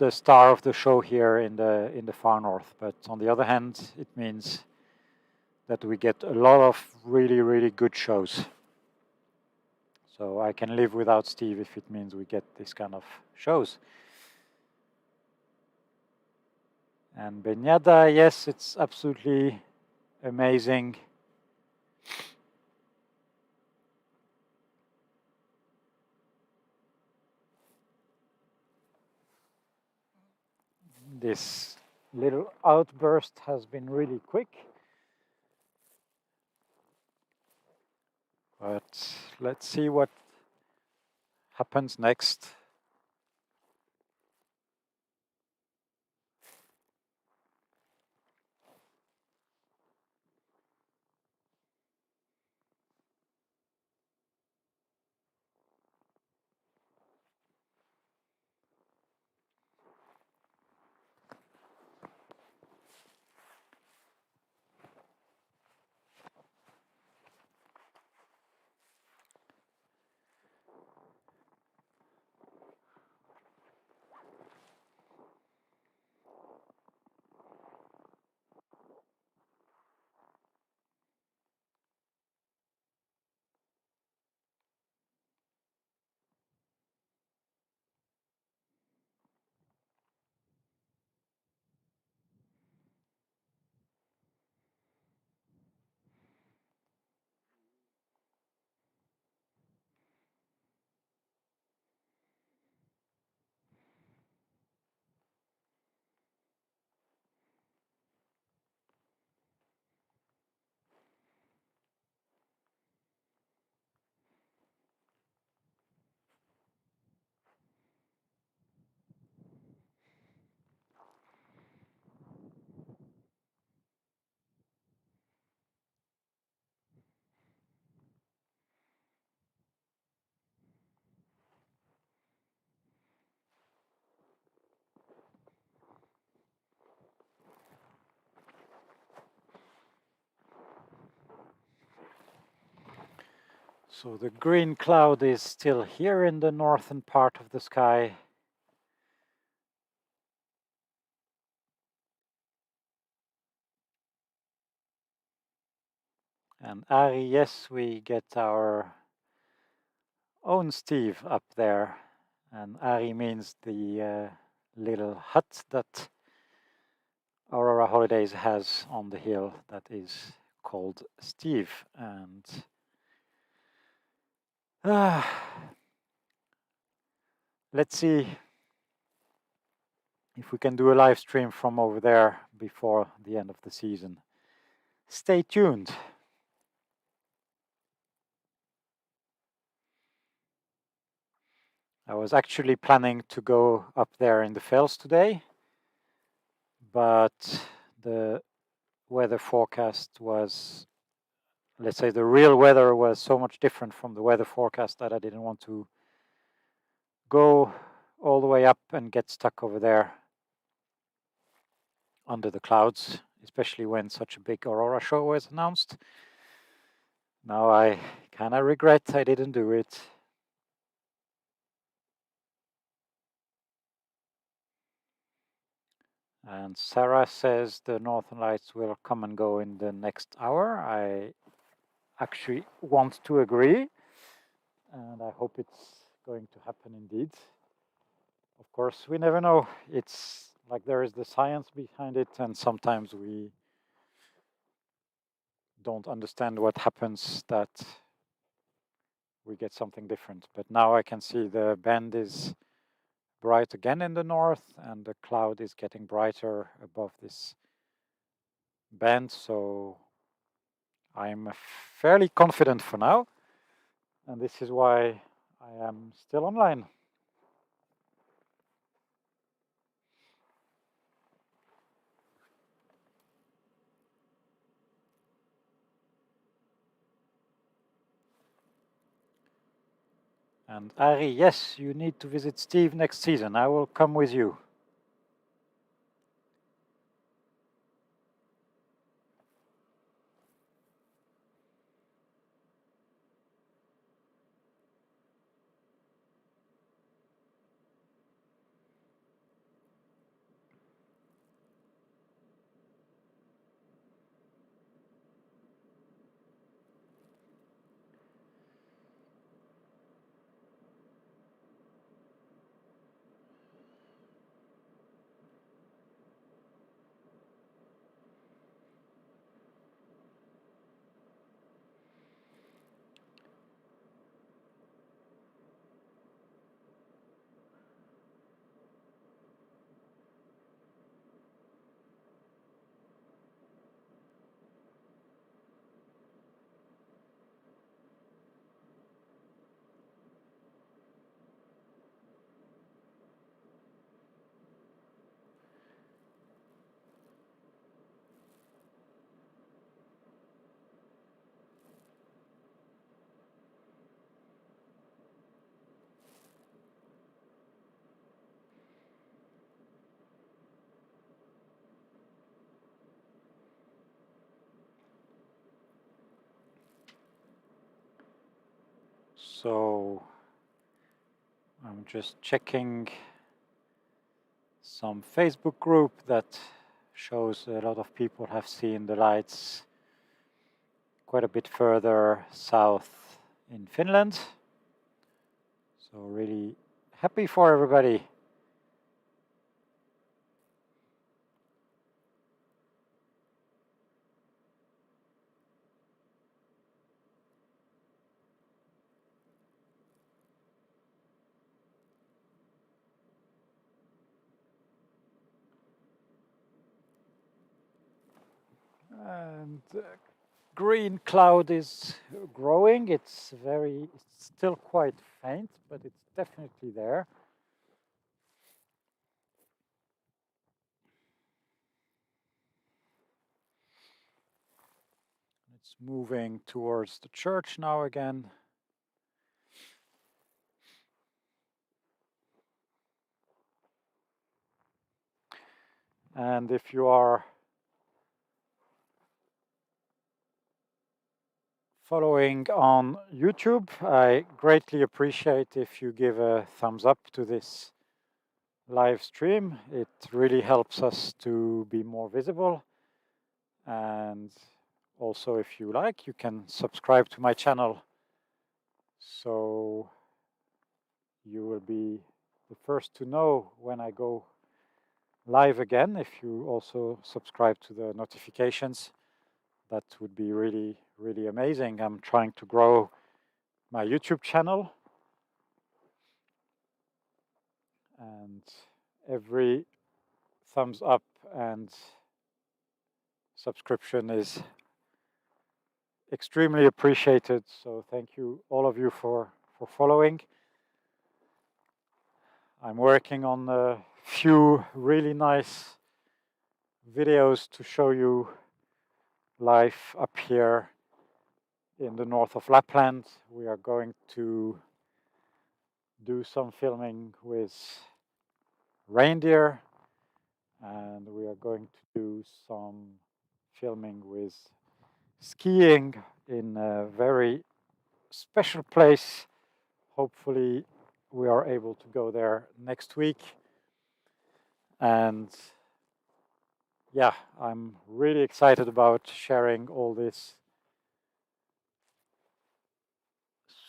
star of the show here in the far north. But on the other hand, it means that we get a lot of really, really good shows. So I can live without Steve if it means we get this kind of shows. And Benyada, yes, it's absolutely amazing. This little outburst has been really quick. But let's see what happens next. So the green cloud is still here in the northern part of the sky. And Ari, yes, we get our own Steve up there. And Ari means the little hut that Aurora Holidays has on the hill that is called Steve. And let's see if we can do a live stream from over there before the end of the season. Stay tuned. I was actually planning to go up there in the fells today, but the weather forecast was, let's say the real weather was so much different from the weather forecast that I didn't want to go all the way up and get stuck over there under the clouds, especially when such a big Aurora show was announced. Now I kind of regret I didn't do it. And Sarah says the Northern Lights will come and go in the next hour. I actually want to agree, and I hope it's going to happen indeed. Of course, we never know. It's like there is the science behind it, and sometimes we don't understand what happens that we get something different. But now I can see the band is bright again in the north, and the cloud is getting brighter above this band, so I'm fairly confident for now, and this is why I am still online. And Ari, yes, you need to visit Steve next season. I will come with you. So I'm just checking some Facebook group that shows a lot of people have seen the lights quite a bit further south in Finland. So really happy for everybody. And green cloud is growing. It's still quite faint, but it's definitely there. It's moving towards the church now again. And if you are following on YouTube, I greatly appreciate if you give a thumbs up to this live stream. It really helps us to be more visible. And also, if you like, you can subscribe to my channel so you will be the first to know when I go live again. If you also subscribe to the notifications, that would be really, really amazing. I'm trying to grow my YouTube channel, and every thumbs up and subscription is extremely appreciated. So thank you, all of you, for following. I'm working on a few really nice videos to show you life up here in the north of Lapland. We are going to do some filming with reindeer, and we are going to do some filming with skiing in a very special place. Hopefully we are able to go there next week. And yeah, I'm really excited about sharing all this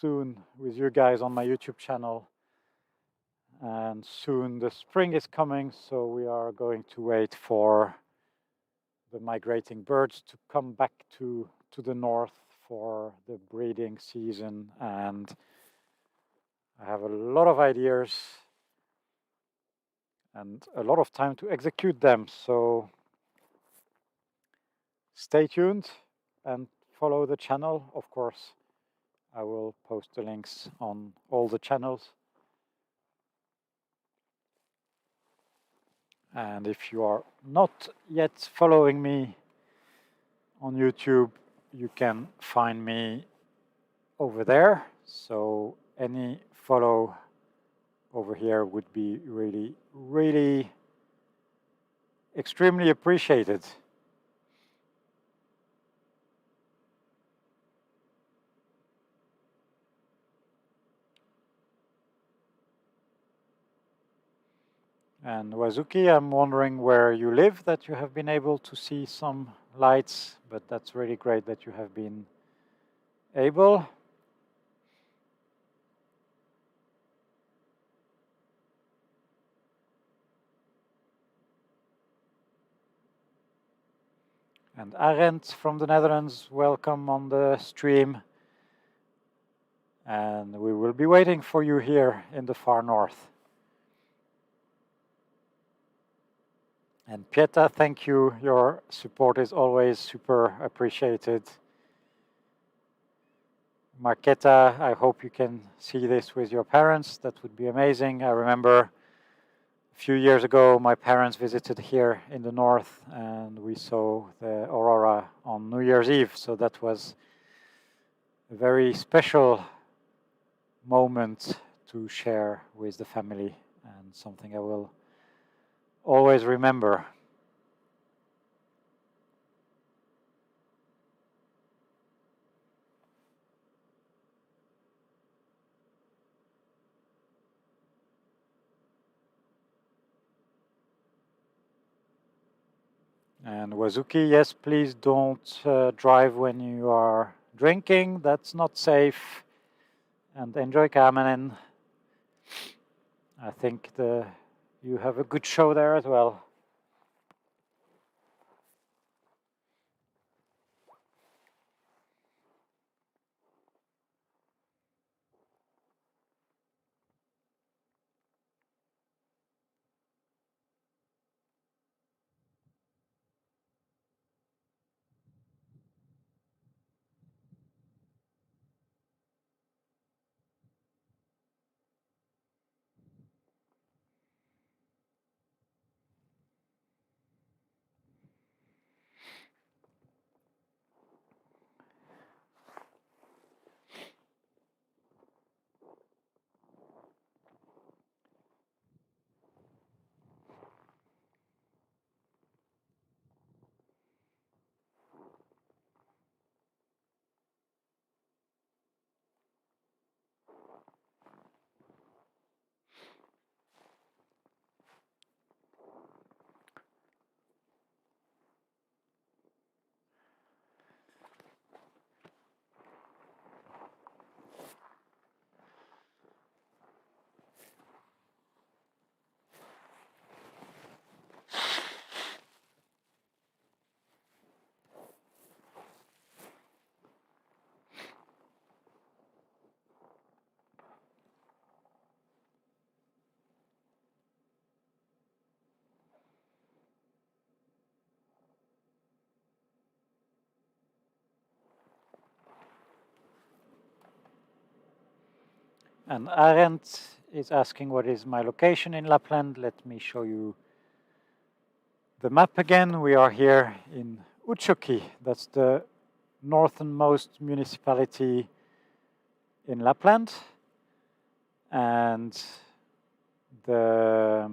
soon with you guys on my YouTube channel. And soon the spring is coming, so we are going to wait for the migrating birds to come back to the north for the breeding season. And I have a lot of ideas and a lot of time to execute them. So stay tuned and follow the channel. Of course, I will post the links on all the channels. And if you are not yet following me on YouTube, you can find me over there. So any follow over here would be really, really extremely appreciated. And Wazuki, I'm wondering where you live, that you have been able to see some lights, but that's really great that you have been able. And Arendt from the Netherlands, welcome on the stream. And we will be waiting for you here in the far north. And Pieta, thank you. Your support is always super appreciated. Marketa, I hope you can see this with your parents. That would be amazing. I remember a few years ago, my parents visited here in the north and we saw the Aurora on New Year's Eve. So that was a very special moment to share with the family and something I will always remember. And Wazuki, yes, please don't drive when you are drinking. That's not safe. And enjoy Kamenen. I think you have a good show there as well. And Arendt is asking what is my location in Lapland. Let me show you the map again. We are here in Utsjoki. That's the northernmost municipality in Lapland. And the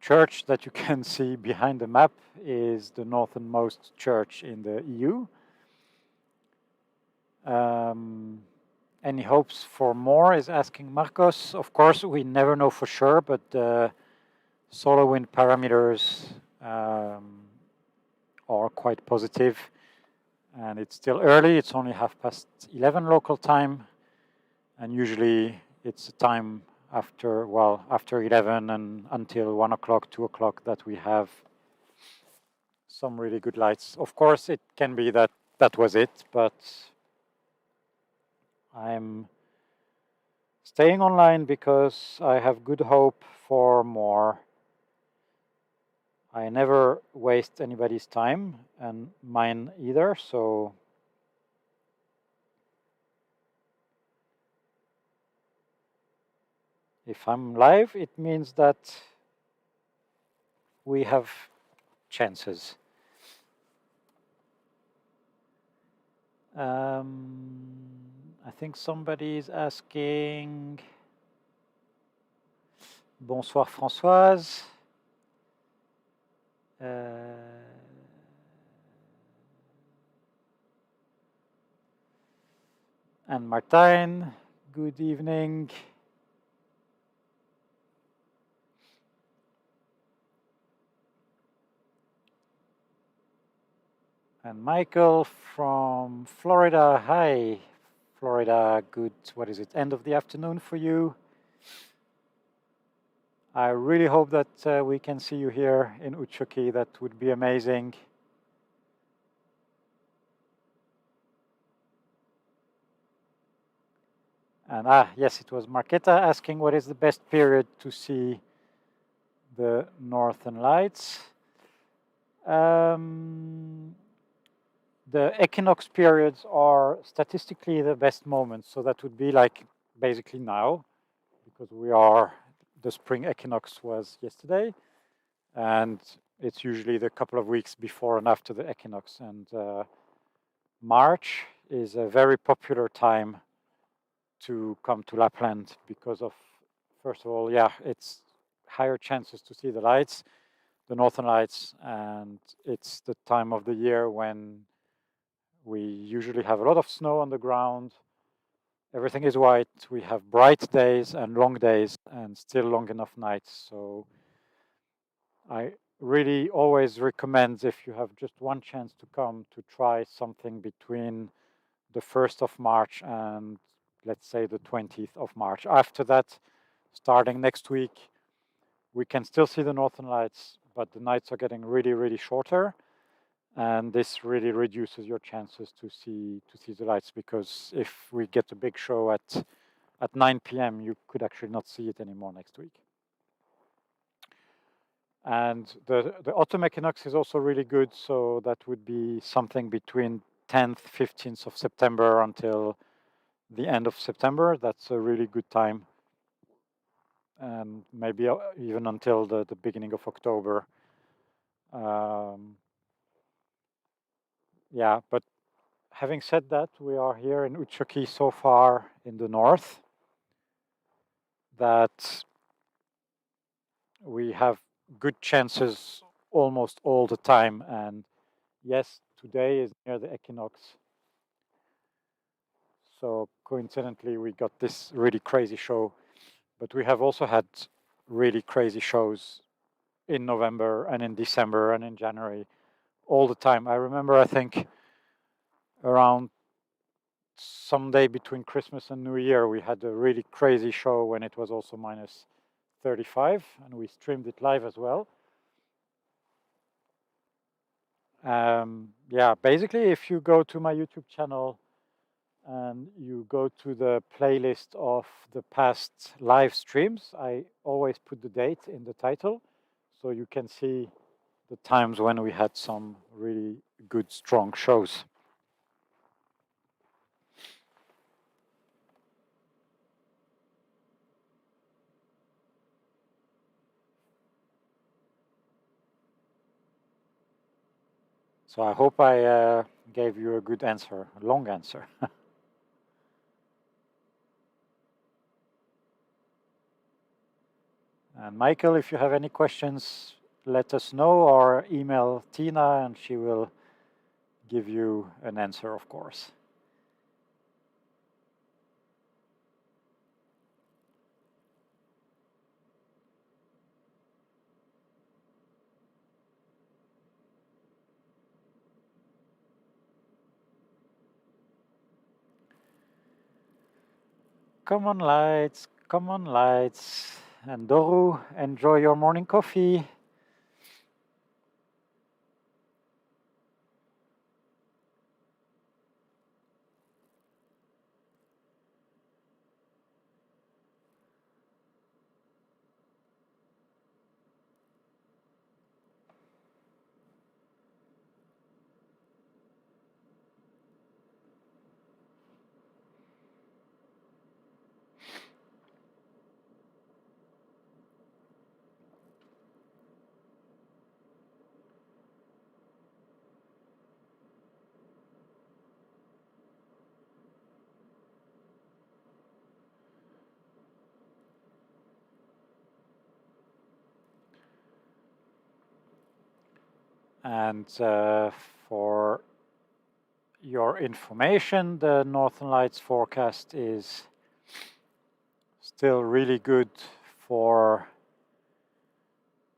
church that you can see behind the map is the northernmost church in the EU. Any hopes for more is asking Marcos. Of course, we never know for sure, but solar wind parameters are quite positive. And it's still early, it's only 11:30 local time. And usually it's a time after 11 and until 1 o'clock, 2 o'clock that we have some really good lights. Of course, it can be that that was it, but I'm staying online because I have good hope for more. I never waste anybody's time and mine either, so if I'm live, it means that we have chances. I think somebody is asking, bonsoir Françoise. And Martijn, good evening. And Michael from Florida, hi. Florida, good, what is it, end of the afternoon for you? I really hope that we can see you here in Utsjoki. That would be amazing. And yes, it was Marketa asking what is the best period to see the Northern Lights. The equinox periods are statistically the best moments. So that would be like basically now, because the spring equinox was yesterday. And it's usually the couple of weeks before and after the equinox. And March is a very popular time to come to Lapland because of, first of all, it's higher chances to see the lights, the Northern Lights, and it's the time of the year when we usually have a lot of snow on the ground. Everything is white. We have bright days and long days and still long enough nights. So I really always recommend, if you have just one chance to come, to try something between the 1st of March and let's say the 20th of March. After that, starting next week, we can still see the Northern Lights, but the nights are getting really, really shorter. And this really reduces your chances to see the lights, because if we get a big show at 9 p.m., you could actually not see it anymore next week. And the autumn equinox is also really good, so that would be something between 10th, 15th of September until the end of September. That's a really good time. And maybe even until the beginning of October. Yeah, but having said that, we are here in Utsjoki so far in the north, that we have good chances almost all the time. And yes, today is near the equinox. So coincidentally, we got this really crazy show, but we have also had really crazy shows in November and in December and in January all the time. I remember, I think, around someday between Christmas and New Year, we had a really crazy show when it was also minus 35, and we streamed it live as well. Yeah, basically, if you go to my YouTube channel and you go to the playlist of the past live streams, I always put the date in the title, so you can see the times when we had some really good, strong shows. So I hope I gave you a good answer, a long answer. And Michael, if you have any questions, let us know or email Tina and she will give you an answer, of course. Come on, lights, come on, lights. And Doru, enjoy your morning coffee. And for your information, the Northern Lights forecast is still really good for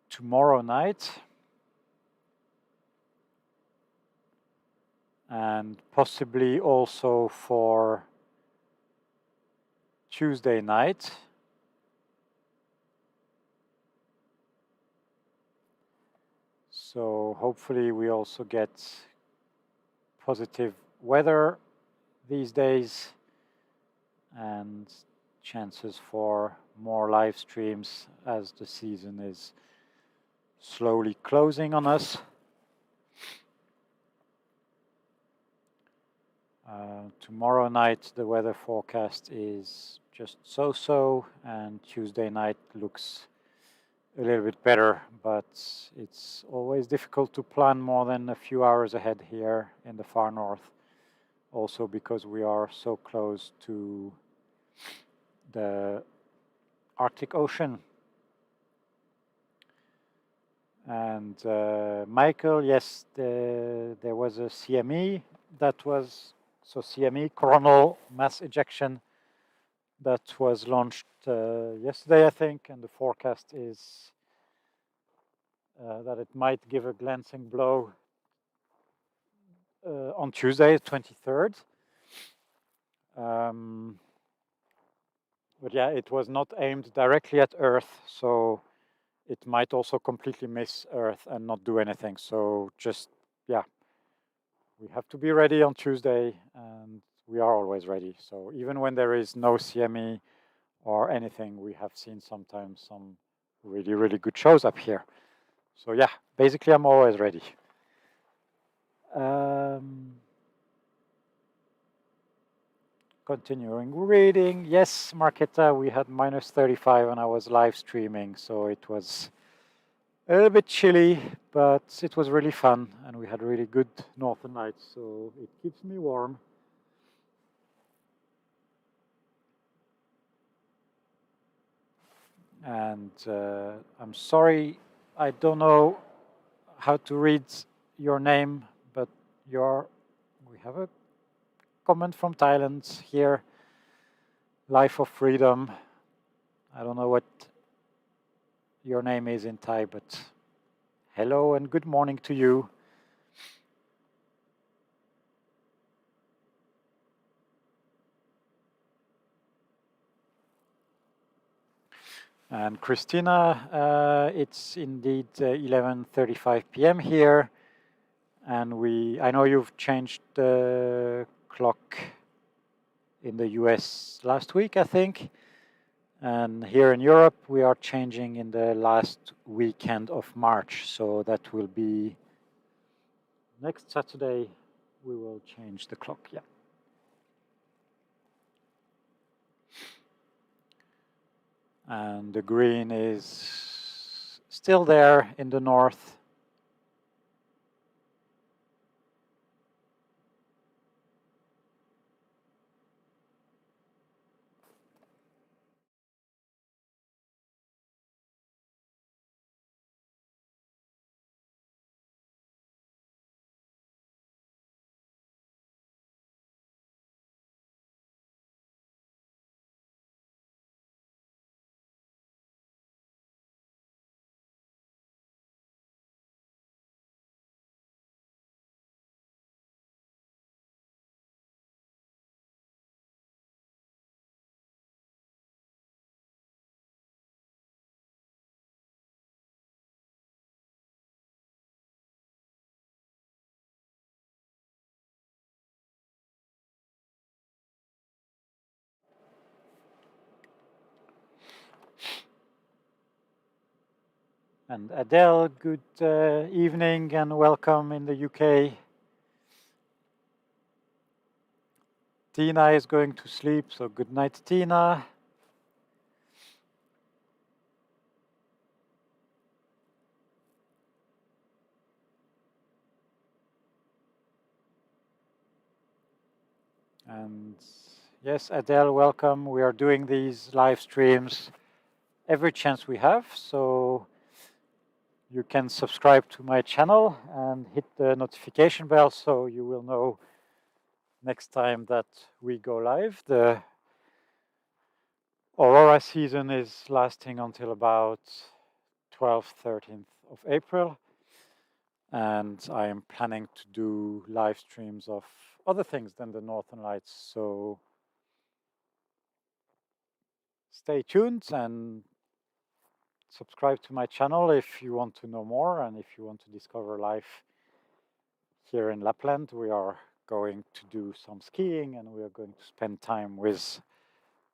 tomorrow night and possibly also for Tuesday night. So hopefully we also get positive weather these days and chances for more live streams as the season is slowly closing on us. Tomorrow night the weather forecast is just so-so, and Tuesday night looks a little bit better, but it's always difficult to plan more than a few hours ahead here in the far north, also because we are so close to the Arctic Ocean. And Michael, yes, there was a CME that was, so CME, coronal mass ejection, that was launched yesterday, I think, and the forecast is that it might give a glancing blow on Tuesday, 23rd. But yeah, it was not aimed directly at Earth, so it might also completely miss Earth and not do anything. So just, yeah, we have to be ready on Tuesday, and we are always ready. So even when there is no CME or anything, we have seen sometimes some really, really good shows up here. So yeah, basically I'm always ready. Continuing reading. Yes, Marketa, we had minus 35 and I was live streaming, so it was a little bit chilly, but it was really fun and we had really good northern lights, so it keeps me warm. And I'm sorry, I don't know how to read your name, but we have a comment from Thailand here. Life of Freedom. I don't know what your name is in Thai, but hello and good morning to you. And Christina, it's indeed 11:35 p.m. here, and I know you've changed the clock in the US last week, I think, and here in Europe we are changing in the last weekend of March, so that will be next Saturday. We will change the clock, yeah. And the green is still there in the north. And Adele, good evening and welcome in the UK. Tina is going to sleep, so good night, Tina. And yes, Adele, welcome. We are doing these live streams every chance we have, so you can subscribe to my channel and hit the notification bell so you will know next time that we go live. The Aurora season is lasting until about 12th, 13th of April. And I am planning to do live streams of other things than the Northern Lights. So stay tuned and subscribe to my channel if you want to know more and if you want to discover life here in Lapland. We are going to do some skiing and we are going to spend time with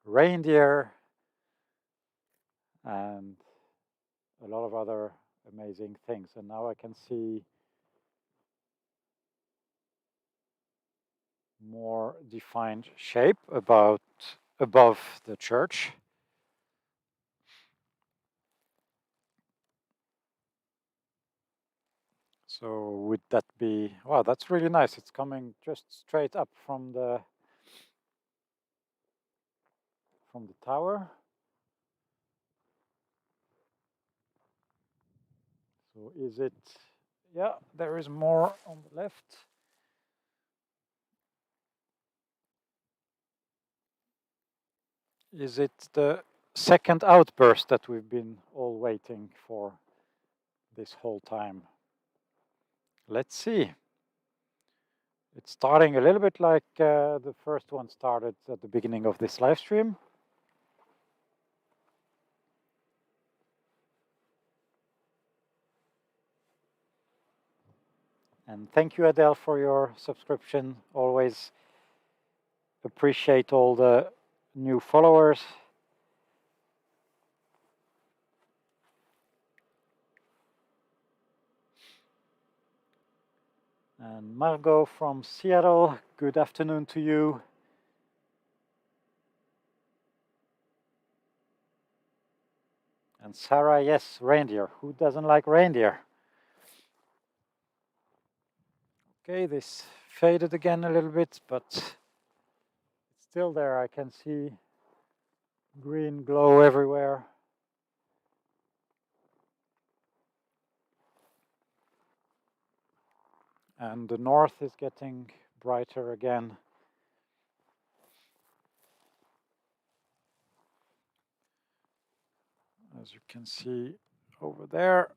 reindeer and a lot of other amazing things. And now I can see more defined shape above the church. So would that be, wow, that's really nice. It's coming just straight up from the tower. So is it, yeah, there is more on the left. Is it the second outburst that we've been all waiting for this whole time? Let's see. It's starting a little bit like the first one started at the beginning of this live stream. And thank you, Adele, for your subscription. Always appreciate all the new followers. And Margot from Seattle, good afternoon to you. And Sarah, yes, reindeer. Who doesn't like reindeer? Okay, this faded again a little bit, but it's still there. I can see green glow everywhere. And the north is getting brighter again. As you can see over there.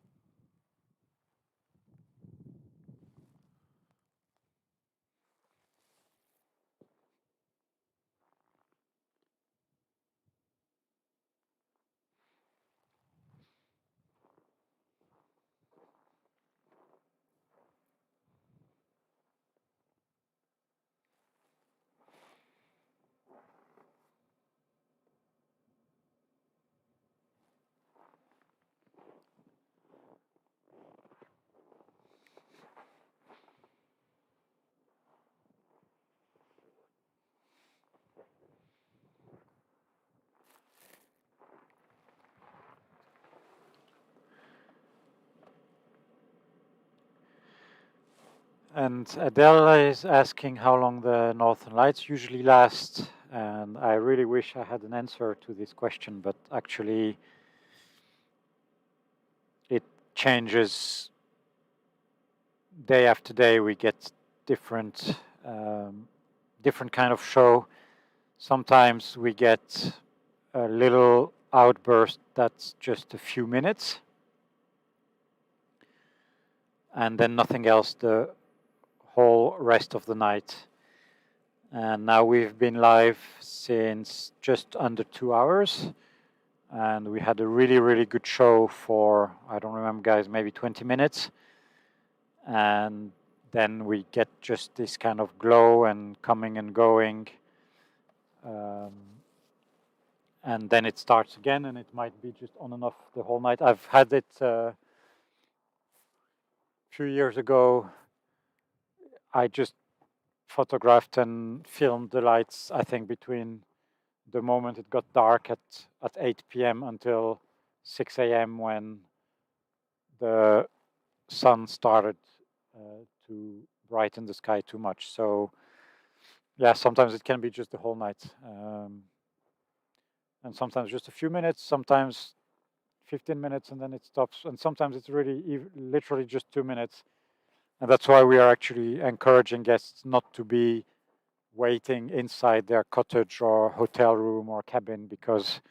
And Adele is asking how long the Northern Lights usually last. And I really wish I had an answer to this question, but actually it changes day after day. We get different different kind of show. Sometimes we get a little outburst that's just a few minutes, and then nothing else the whole rest of the night. And now we've been live since just under 2 hours, and we had a really good show for, I don't remember guys, maybe 20 minutes. And then we get just this kind of glow and coming and going. And then it starts again, and it might be just on and off the whole night. I've had it few years ago, I just photographed and filmed the lights, I think, between the moment it got dark at 8 p.m. until 6 a.m. when the sun started to brighten the sky too much. So yeah, sometimes it can be just the whole night. And sometimes just a few minutes, sometimes 15 minutes and then it stops. And sometimes it's really literally just 2 minutes. And that's why we are actually encouraging guests not to be waiting inside their cottage or hotel room or cabin, because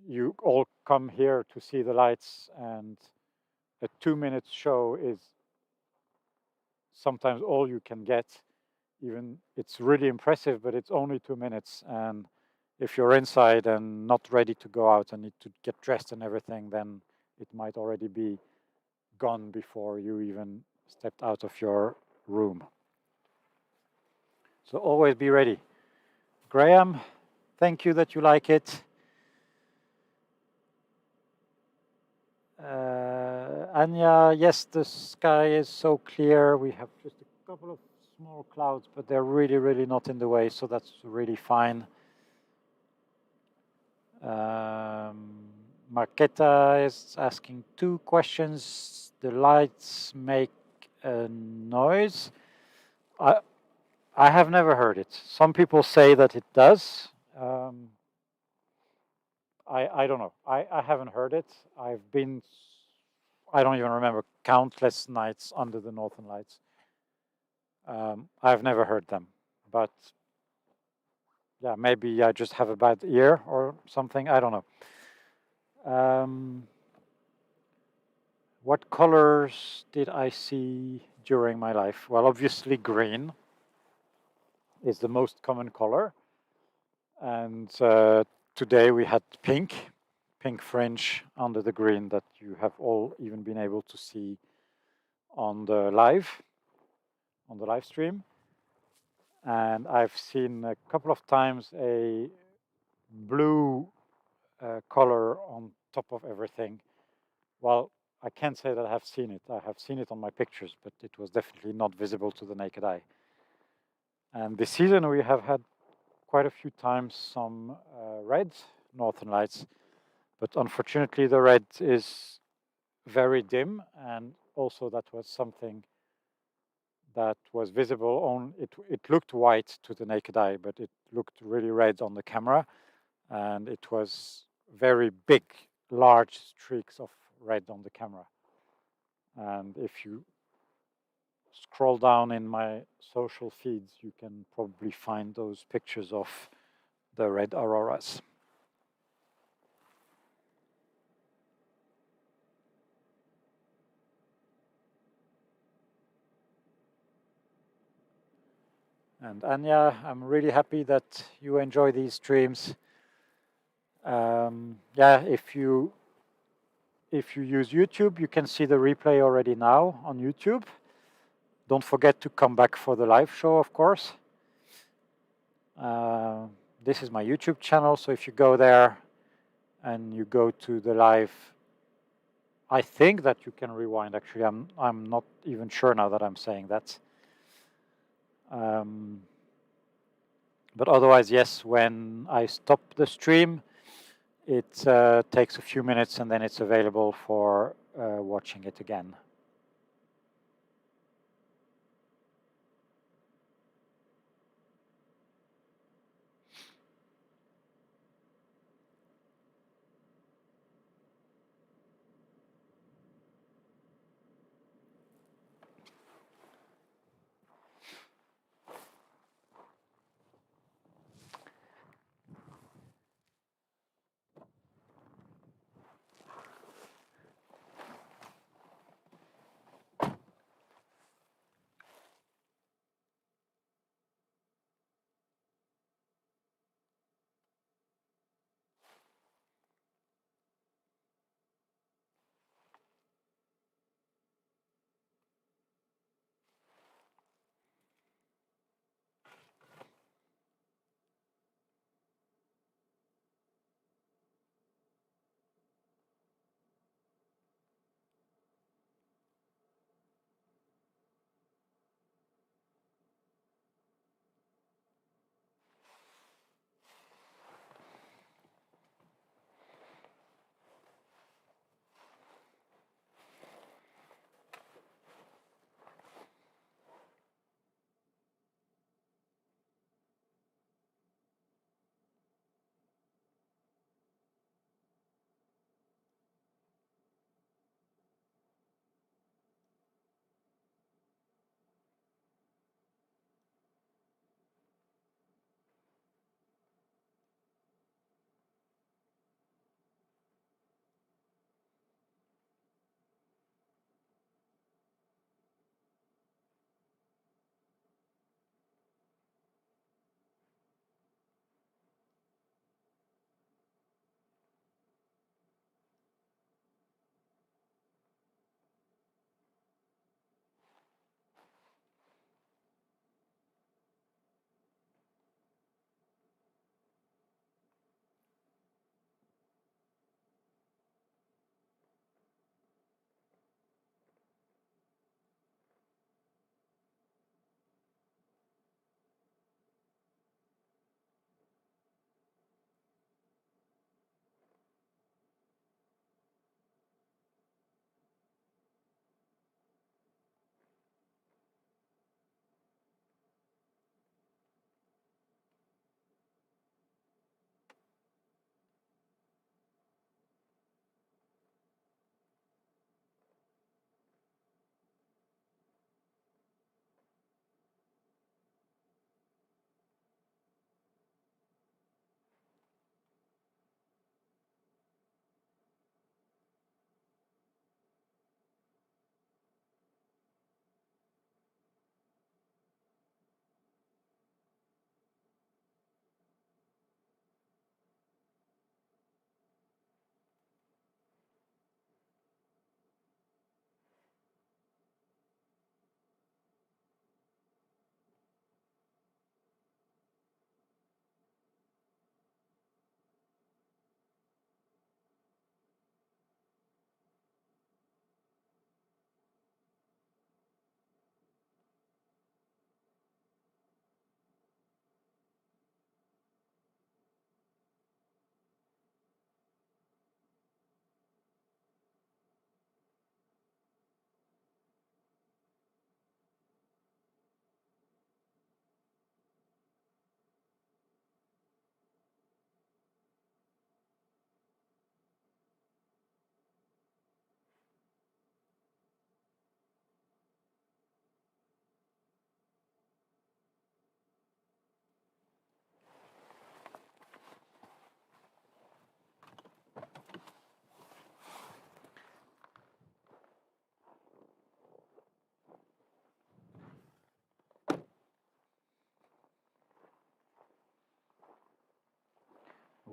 you all come here to see the lights, and a 2 minute show is sometimes all you can get. Even it's really impressive, but it's only 2 minutes. And if you're inside and not ready to go out and need to get dressed and everything, then it might already be gone before you even stepped out of your room. So always be ready. Graham, thank you that you like it. Anya, yes, the sky is so clear. We have just a couple of small clouds, but they're really, really not in the way, so that's really fine. Marketa is asking 2 questions. The lights make a noise. I have never heard it. Some people say that it does. I don't know. I haven't heard it. I've been, I don't even remember, countless nights under the Northern Lights. I've never heard them, but yeah, maybe I just have a bad ear or something. I don't know. What colors did I see during my life? Well, obviously green is the most common color. And today we had pink fringe under the green that you have all even been able to see on the live stream. And I've seen a couple of times a blue color on top of everything. Well, I can't say that I have seen it. I have seen it on my pictures, but it was definitely not visible to the naked eye. And this season we have had quite a few times some red Northern Lights, but unfortunately the red is very dim, and also that was something that was visible on it looked white to the naked eye, but it looked really red on the camera, and it was very big, large streaks of red on the camera. And if you scroll down in my social feeds, you can probably find those pictures of the red auroras. And Anya, I'm really happy that you enjoy these streams. Yeah, if you use YouTube, you can see the replay already now on YouTube. Don't forget to come back for the live show, of course. This is my YouTube channel, so if you go there and you go to the live, I think that you can rewind. Actually, I'm not even sure now that I'm saying that. But otherwise, yes, when I stop the stream, it takes a few minutes and then it's available for watching it again.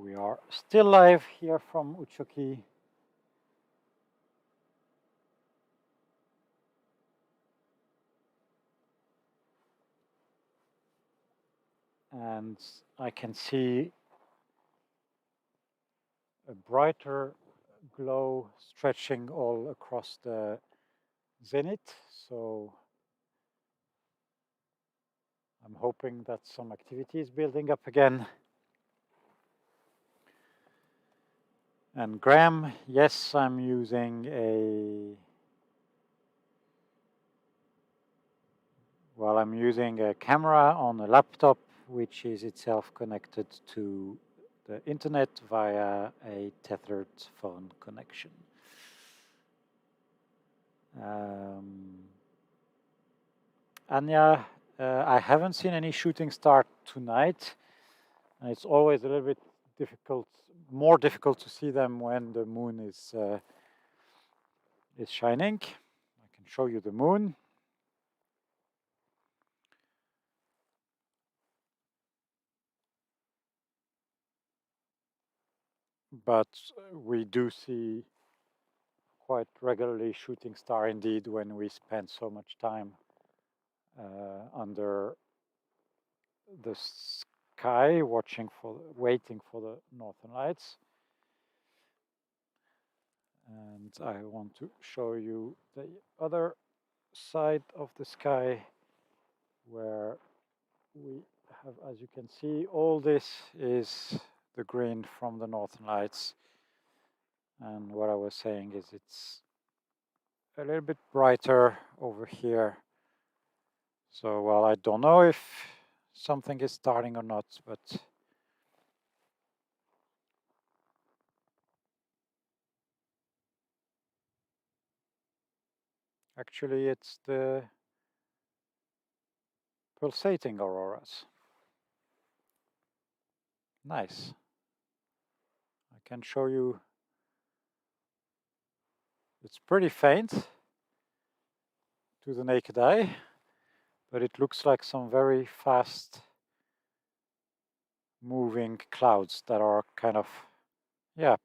We are still live here from Utsjoki. And I can see a brighter glow stretching all across the zenith. So I'm hoping that some activity is building up again. And Graham, yes, I'm using I'm using a camera on a laptop, which is itself connected to the internet via a tethered phone connection. Anya, I haven't seen any shooting start tonight. And it's always a little bit more difficult to see them when the moon is shining. I can show you the moon. But we do see quite regularly shooting star indeed when we spend so much time under the sky waiting for the northern lights. And I want to show you the other side of the sky where we have, as you can see, all this is the green from the northern lights. And what I was saying is it's a little bit brighter over here. So, well, I don't know if something is starting or not, but actually it's the pulsating auroras. Nice. I can show you. It's pretty faint to the naked eye, but it looks like some very fast moving clouds that are kind of,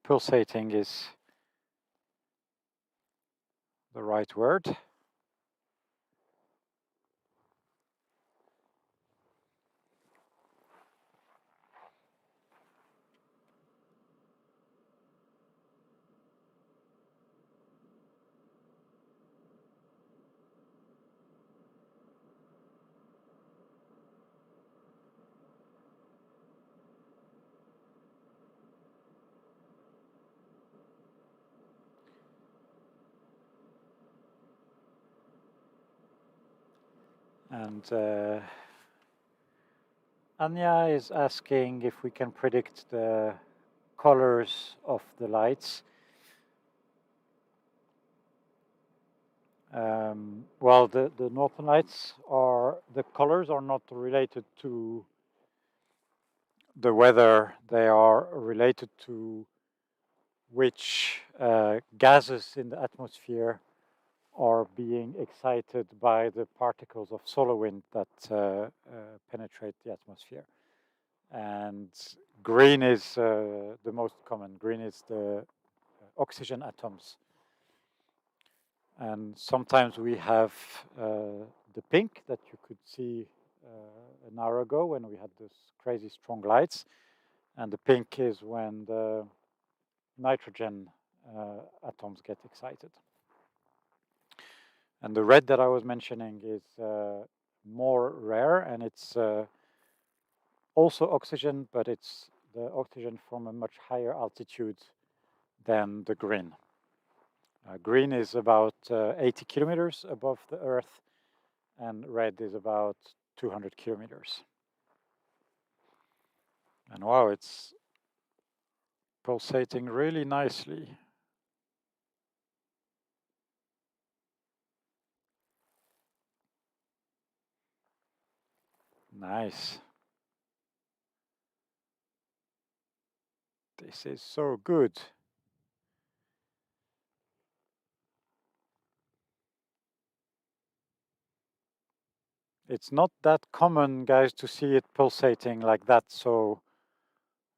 pulsating is the right word. And Anya is asking if we can predict the colors of the lights. Well, the northern lights the colors are not related to the weather, they are related to which gases in the atmosphere are being excited by the particles of solar wind that penetrate the atmosphere. And green is the most common. Green is the oxygen atoms. And sometimes we have the pink that you could see an hour ago when we had this crazy strong lights. And the pink is when the nitrogen atoms get excited. And the red that I was mentioning is more rare, and it's also oxygen, but it's the oxygen from a much higher altitude than the green. Green is about 80 kilometers above the Earth, and red is about 200 kilometers. And wow, it's pulsating really nicely. Nice. This is so good. It's not that common, guys, to see it pulsating like that so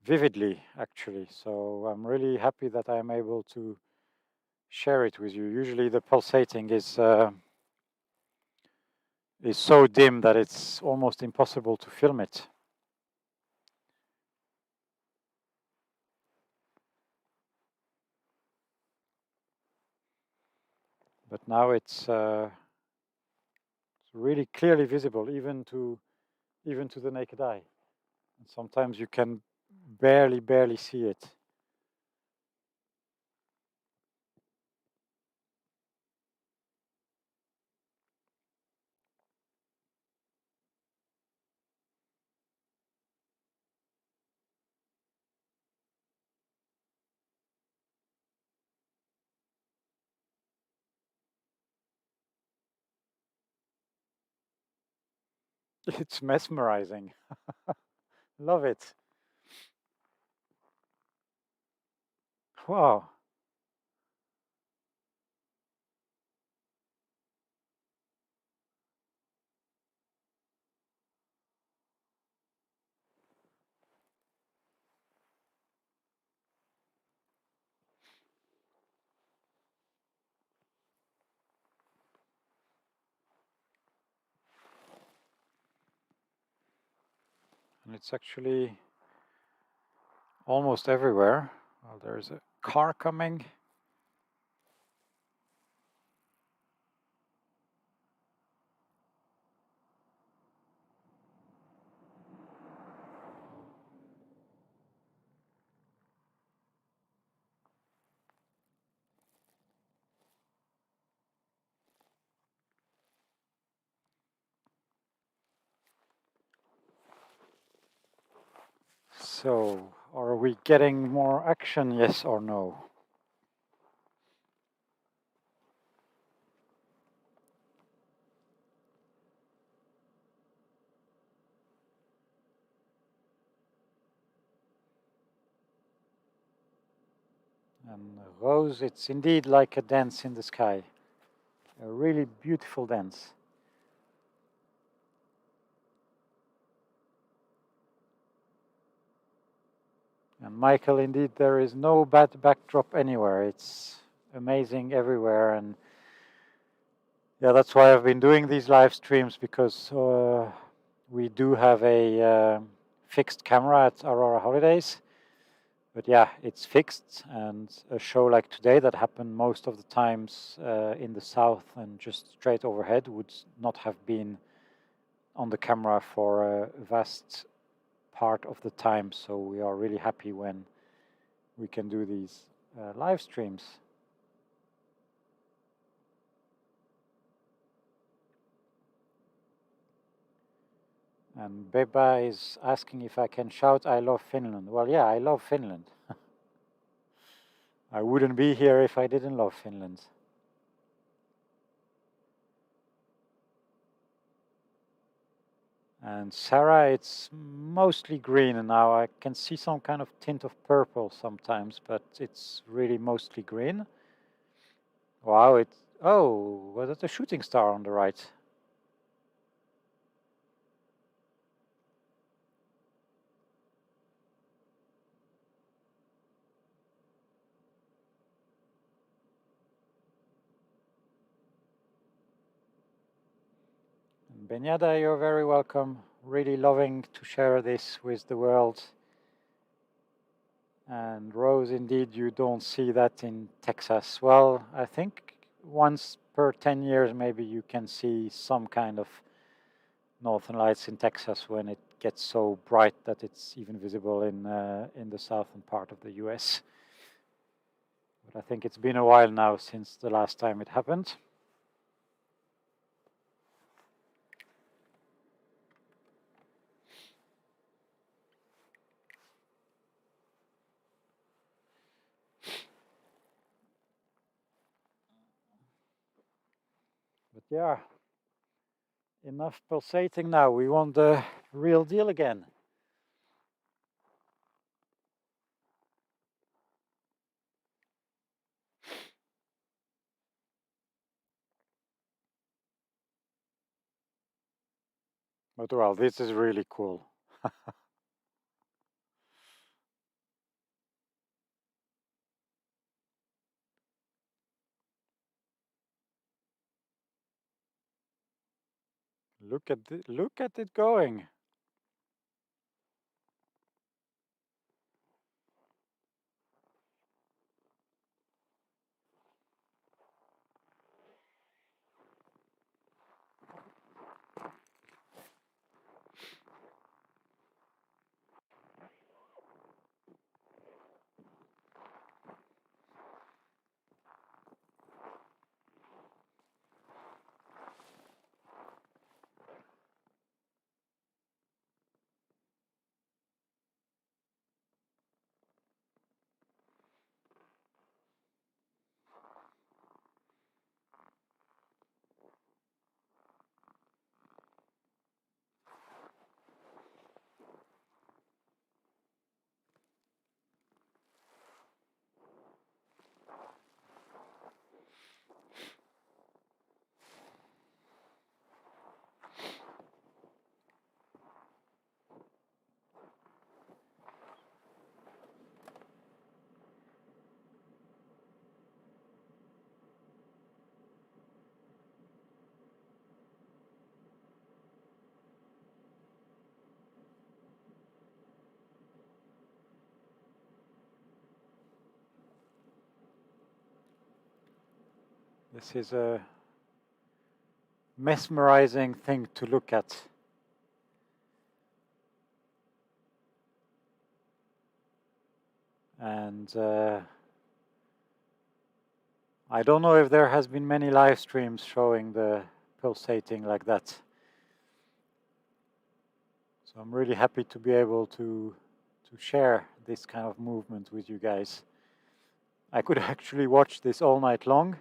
vividly, actually. So I'm really happy that I'm able to share it with you. Usually the pulsating is so dim that it's almost impossible to film it. But now it's really clearly visible, even to the naked eye. And sometimes you can barely see it. It's mesmerizing. Love it. Wow. And it's actually almost everywhere. Well, there's a car coming. So, are we getting more action, yes or no? And Rose, it's indeed like a dance in the sky. A really beautiful dance. And Michael, indeed, there is no bad backdrop anywhere. It's amazing everywhere. And yeah, that's why I've been doing these live streams, because we do have a fixed camera at Aurora Holidays. But yeah, it's fixed, and a show like today that happened most of the times in the south and just straight overhead would not have been on the camera for a vast part of the time. So we are really happy when we can do these live streams. And Beba is asking if I can shout, I love Finland. Well, yeah, I love Finland. I wouldn't be here if I didn't love Finland. And Sarah, it's mostly green now. I can see some kind of tint of purple sometimes, but it's really mostly green. Wow, was it a shooting star on the right? And Benyada, you're very welcome. Really loving to share this with the world. And Rose, indeed, you don't see that in Texas. Well, I think once per 10 years, maybe you can see some kind of northern lights in Texas when it gets so bright that it's even visible in the southern part of the US. But I think it's been a while now since the last time it happened. But yeah, enough pulsating now. We want the real deal again. But well, this is really cool. Look at it going. This is a mesmerizing thing to look at. And I don't know if there has been many live streams showing the pulsating like that. So I'm really happy to be able to share this kind of movement with you guys. I could actually watch this all night long.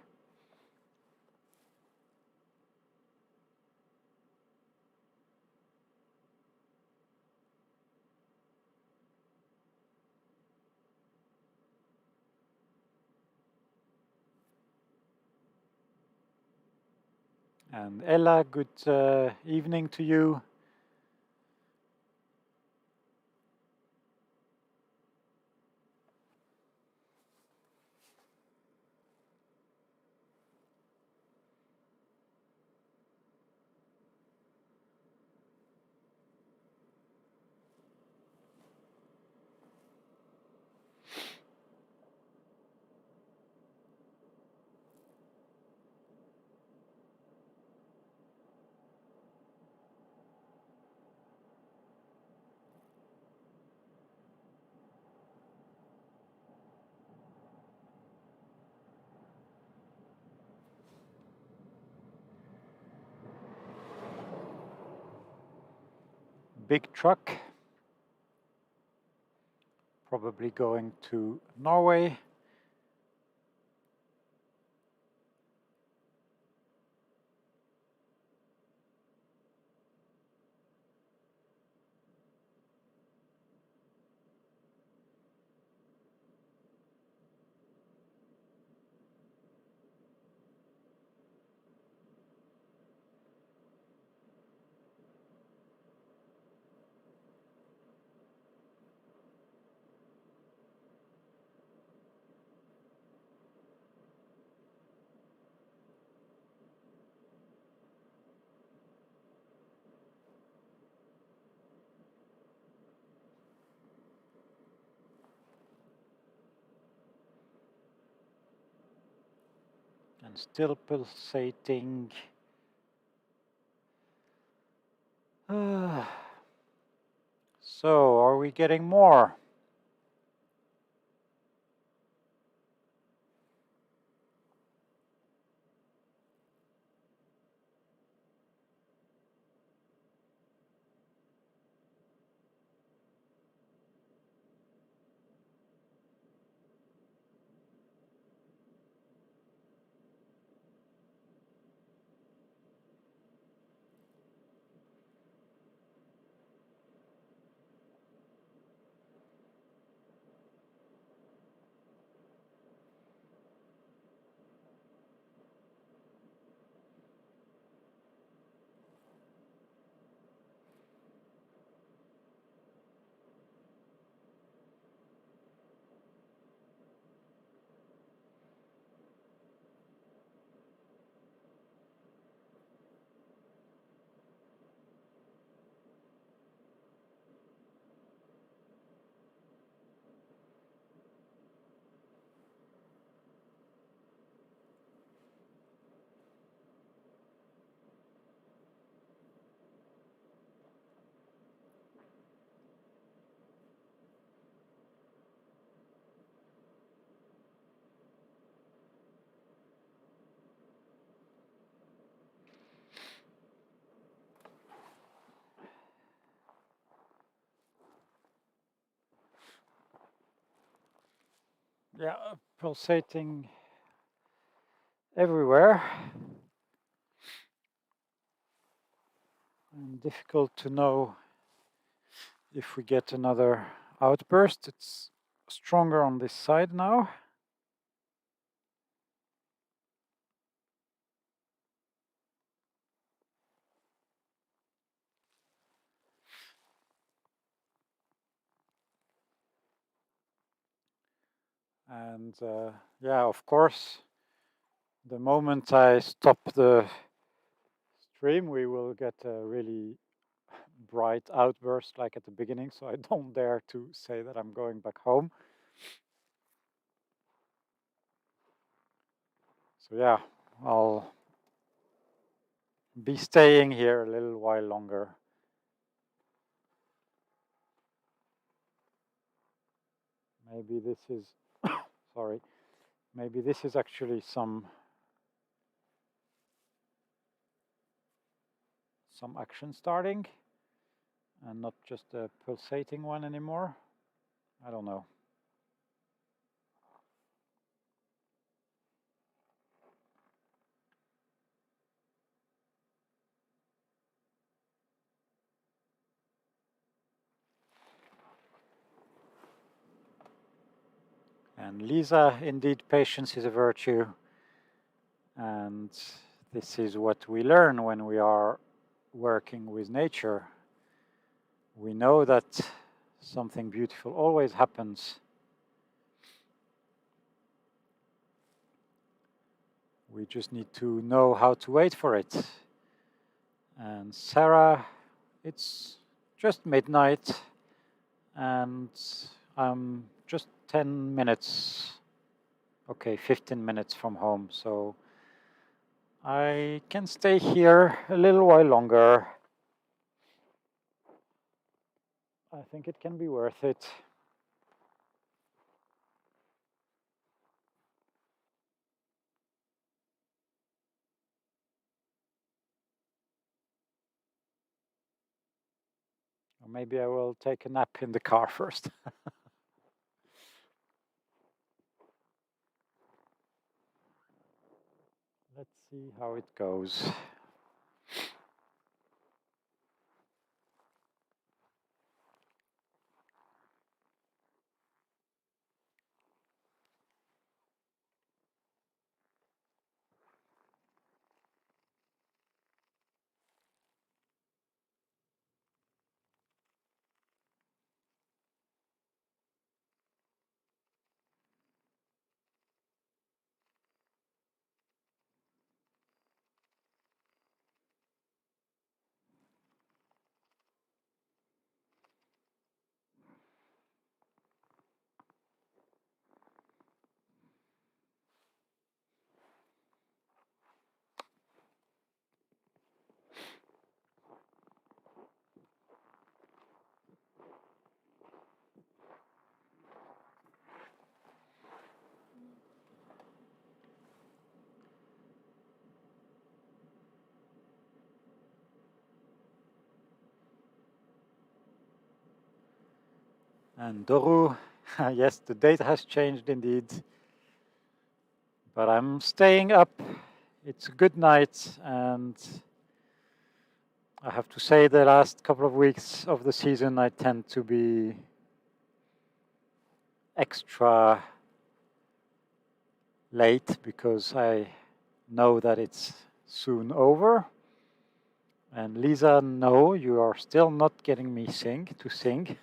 And Ella, good evening to you. Big truck, probably going to Norway. And still pulsating. So, are we getting more? Yeah, pulsating everywhere. And difficult to know if we get another outburst. It's stronger on this side now. And yeah, of course, the moment I stop the stream, we will get a really bright outburst like at the beginning. So I don't dare to say that I'm going back home. So yeah, I'll be staying here a little while longer. Maybe this is, sorry, maybe this is actually some action starting and not just a pulsating one anymore. I don't know. And Lisa, indeed, patience is a virtue. And this is what we learn when we are working with nature. We know that something beautiful always happens. We just need to know how to wait for it. And Sarah, it's just midnight and I'm just 10 minutes, okay, 15 minutes from home. So I can stay here a little while longer. I think it can be worth it. Or maybe I will take a nap in the car first. Let's see how it goes. And Doru, yes, the date has changed indeed. But I'm staying up. It's a good night, and I have to say the last couple of weeks of the season I tend to be extra late because I know that it's soon over. And Lisa, no, you are still not getting me to sing.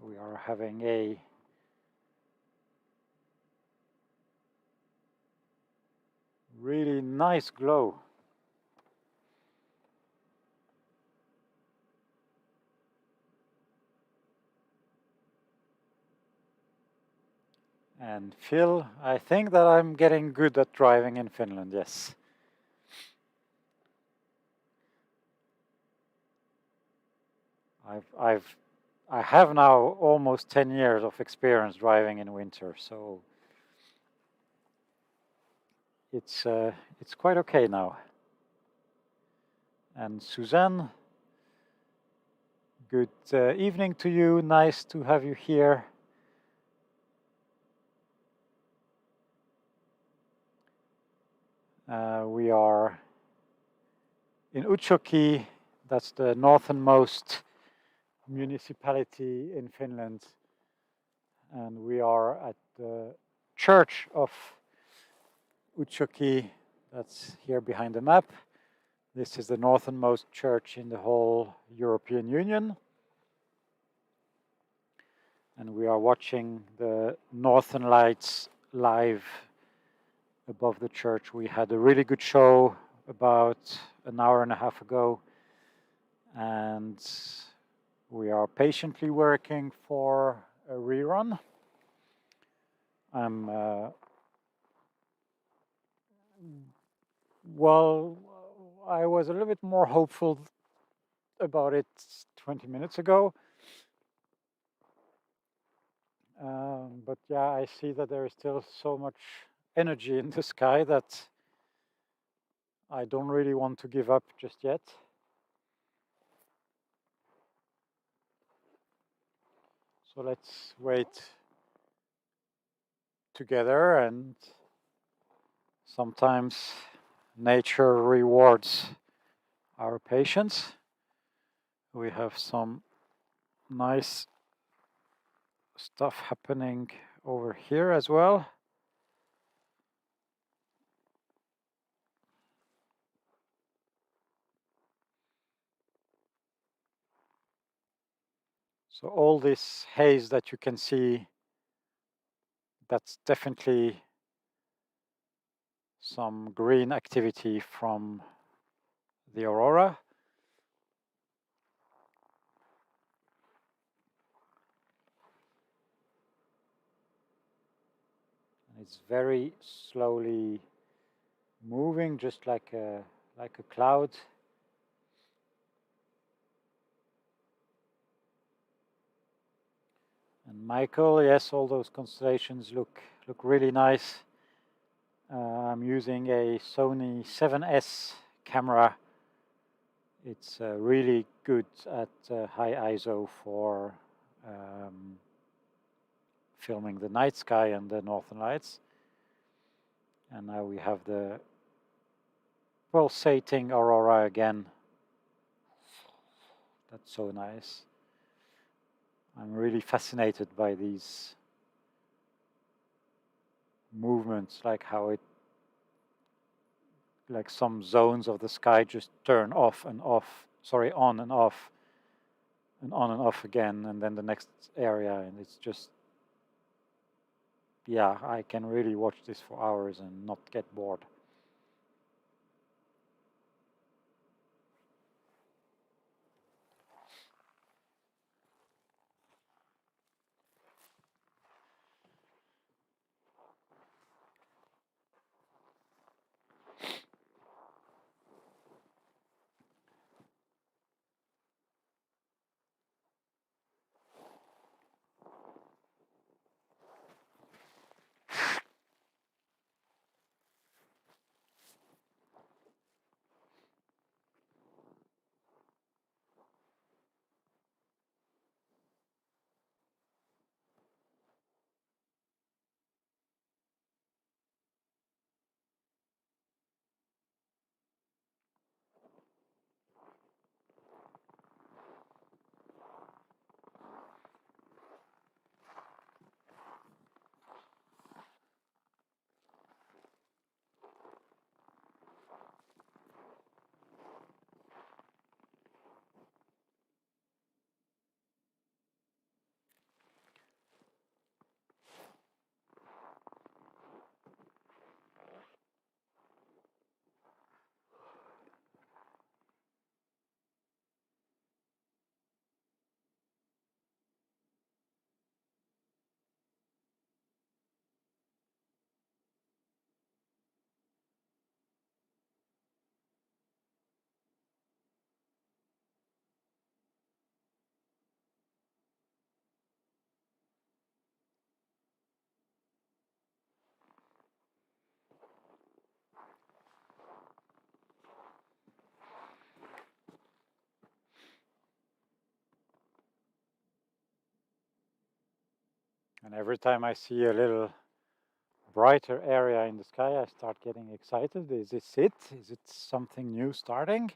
We are having a really nice glow. And Phil, I think that I'm getting good at driving in Finland, yes. I have now almost 10 years of experience driving in winter, so it's quite okay now. And Suzanne, good evening to you. Nice to have you here. We are in Utsjoki, that's the northernmost municipality in Finland. And we are at the church of Utsuki, that's here behind the map. This is the northernmost church in the whole European Union. And we are watching the Northern Lights live above the church. We had a really good show about an hour and a half ago. And we are patiently working for a rerun. Well, I was a little bit more hopeful about it 20 minutes ago. But yeah, I see that there is still so much energy in the sky that I don't really want to give up just yet. So let's wait together, and sometimes nature rewards our patience. We have some nice stuff happening over here as well. So all this haze that you can see, that's definitely some green activity from the Aurora. It's very slowly moving, just like a cloud. And Michael, yes, all those constellations look really nice. I'm using a Sony 7S camera. It's really good at high ISO for filming the night sky and the northern lights. And now we have the pulsating aurora again. That's so nice. I'm really fascinated by these movements, like how it, like some zones of the sky just turn off and off, sorry, on and off, and on and off again, and then the next area, and it's just, yeah, I can really watch this for hours and not get bored. And every time I see a little brighter area in the sky, I start getting excited. Is this it? Is it something new starting?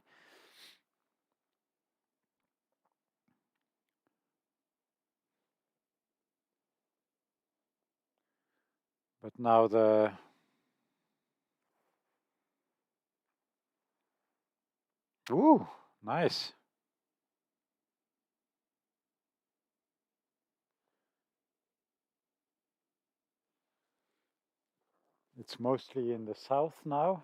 But now ooh, nice. It's mostly in the south now.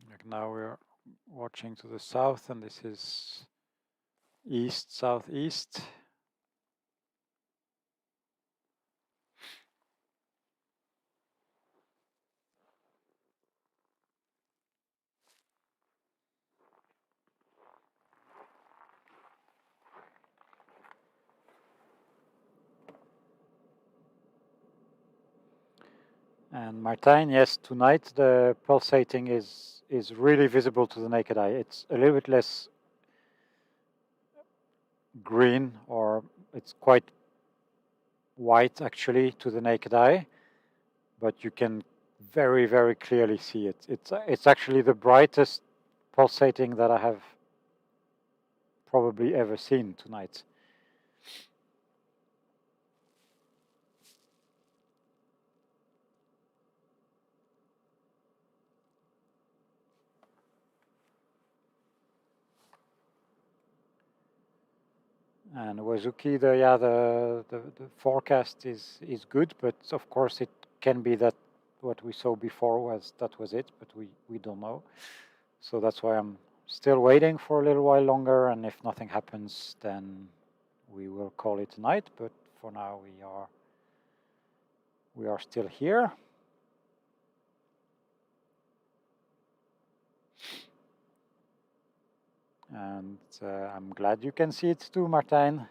Like now we're watching to the south, and this is east, southeast. And Martijn, yes, tonight the pulsating is really visible to the naked eye. It's a little bit less green, or it's quite white actually to the naked eye, but you can very, very clearly see it. It's actually the brightest pulsating that I have probably ever seen tonight. And Utsjoki, the forecast is good, but of course it can be that what we saw before was it, but we don't know. So that's why I'm still waiting for a little while longer, and if nothing happens, then we will call it a night. But for now, we are still here. And I'm glad you can see it too, Martijn.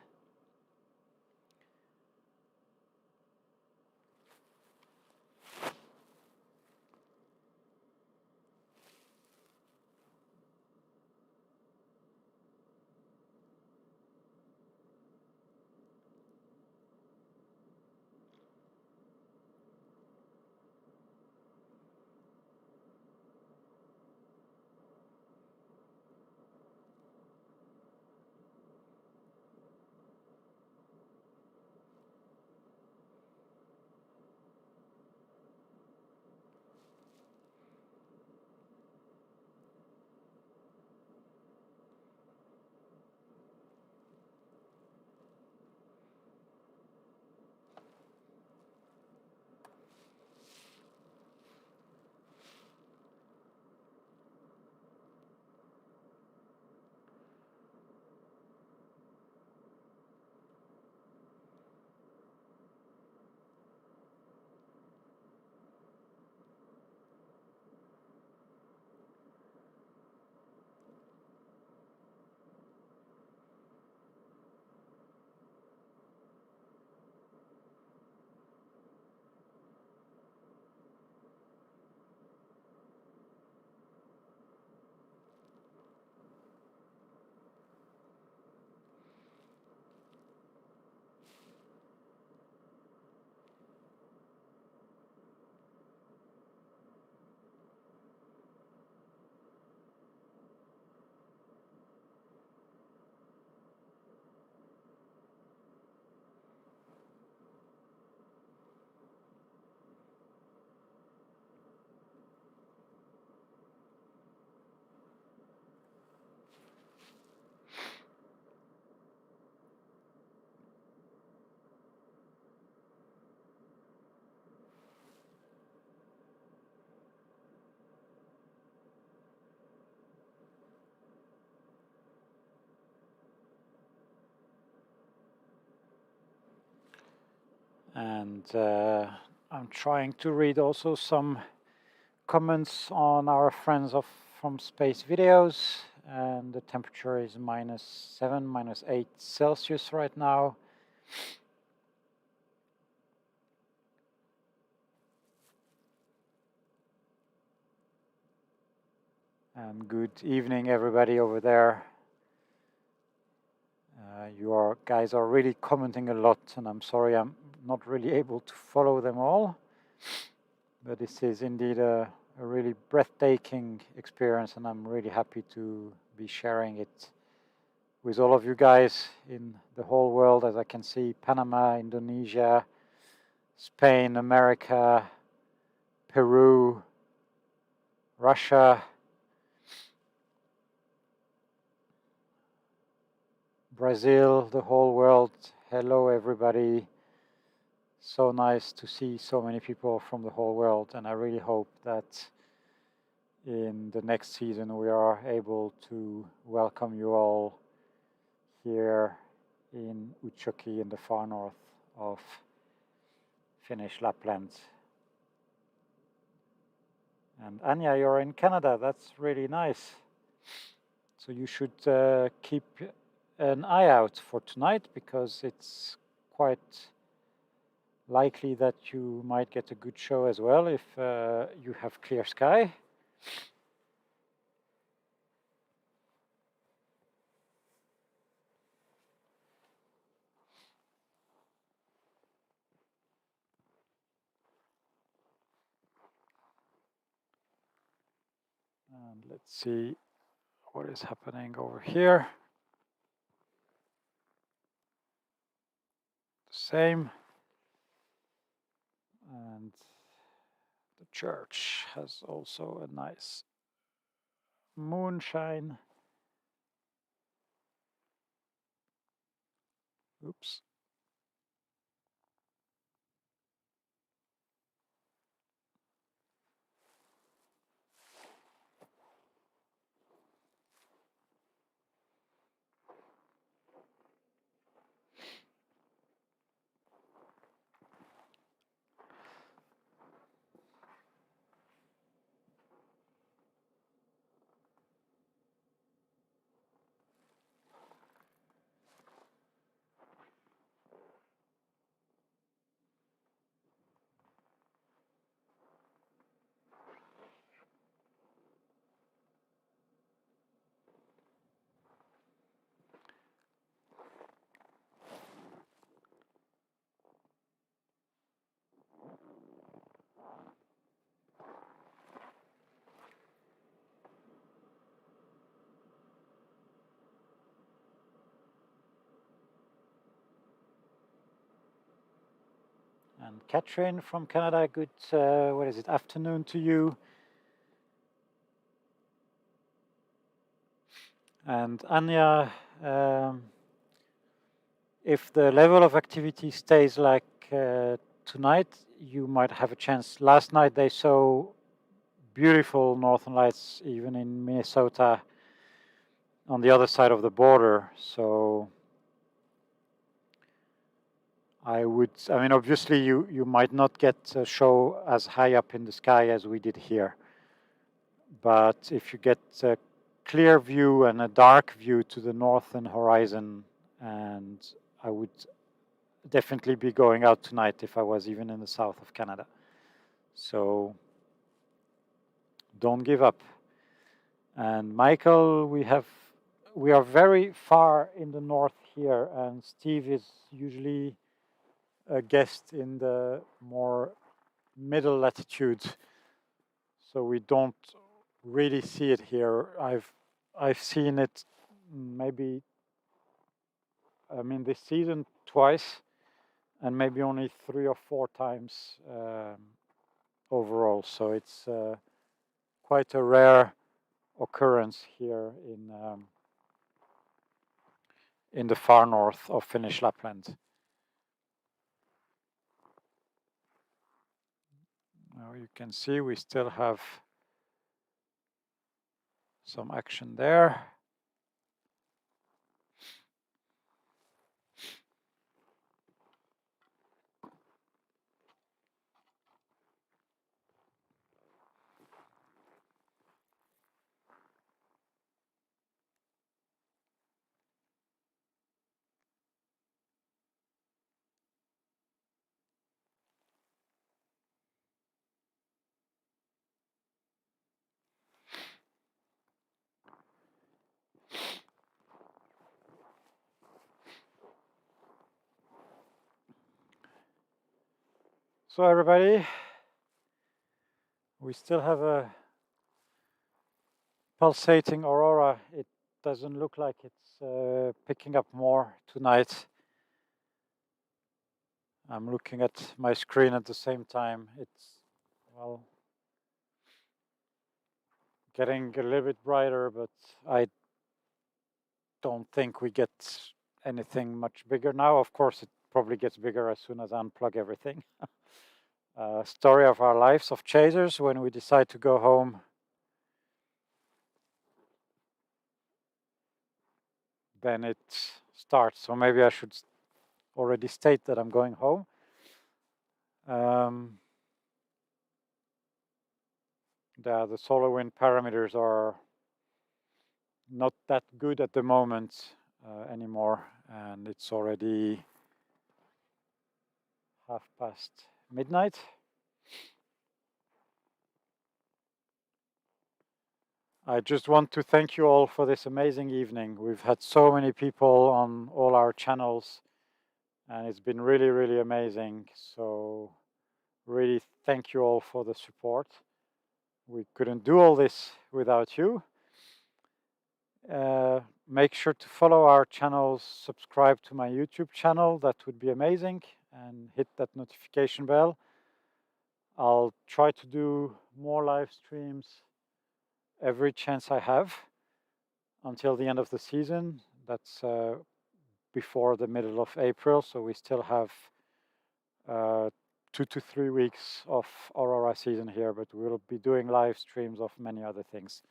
And I'm trying to read also some comments on our friends from space videos, and the temperature is -7, -8 Celsius right now. And good evening, everybody over there. You guys are really commenting a lot, and I'm sorry I'm not really able to follow them all. But this is indeed a really breathtaking experience, and I'm really happy to be sharing it with all of you guys in the whole world. As I can see, Panama, Indonesia, Spain, America, Peru, Russia, Brazil, the whole world. Hello, everybody. So nice to see so many people from the whole world, and I really hope that in the next season we are able to welcome you all here in Utsjoki in the far north of Finnish Lapland. And Anya, you're in Canada. That's really nice. So you should keep an eye out for tonight, because it's quite likely that you might get a good show as well if you have clear sky. And let's see what is happening over here. The same. And the church has also a nice moonshine. Oops. And Catherine from Canada, good, afternoon to you. And Anya, if the level of activity stays like tonight, you might have a chance. Last night they saw beautiful northern lights, even in Minnesota, on the other side of the border. So I mean, obviously you might not get a show as high up in the sky as we did here. But if you get a clear view and a dark view to the northern horizon, and I would definitely be going out tonight if I was even in the south of Canada. So don't give up. And Michael, we are very far in the north here, and Steve is usually a guest in the more middle latitude, so we don't really see it here. I've seen it maybe, I mean, this season twice, and maybe only 3 or 4 times overall. So it's quite a rare occurrence here in the far north of Finnish Lapland. Now you can see we still have some action there. So everybody, we still have a pulsating aurora. It doesn't look like it's picking up more tonight. I'm looking at my screen at the same time. It's, well, getting a little bit brighter, but I don't think we get anything much bigger now. Of course, it probably gets bigger as soon as I unplug everything. Story of our lives of chasers. When we decide to go home, then it starts. So maybe I should already state that I'm going home. The solar wind parameters are not that good at the moment anymore, and it's already midnight. I just want to thank you all for this amazing evening. We've had so many people on all our channels, and it's been really, really amazing. So really thank you all for the support. We couldn't do all this without you. Make sure to follow our channels, subscribe to my YouTube channel, that would be amazing, and hit that notification bell. I'll try to do more live streams every chance I have until the end of the season. That's before the middle of April, so we still have 2 to 3 weeks of Aurora season here, but we'll be doing live streams of many other things.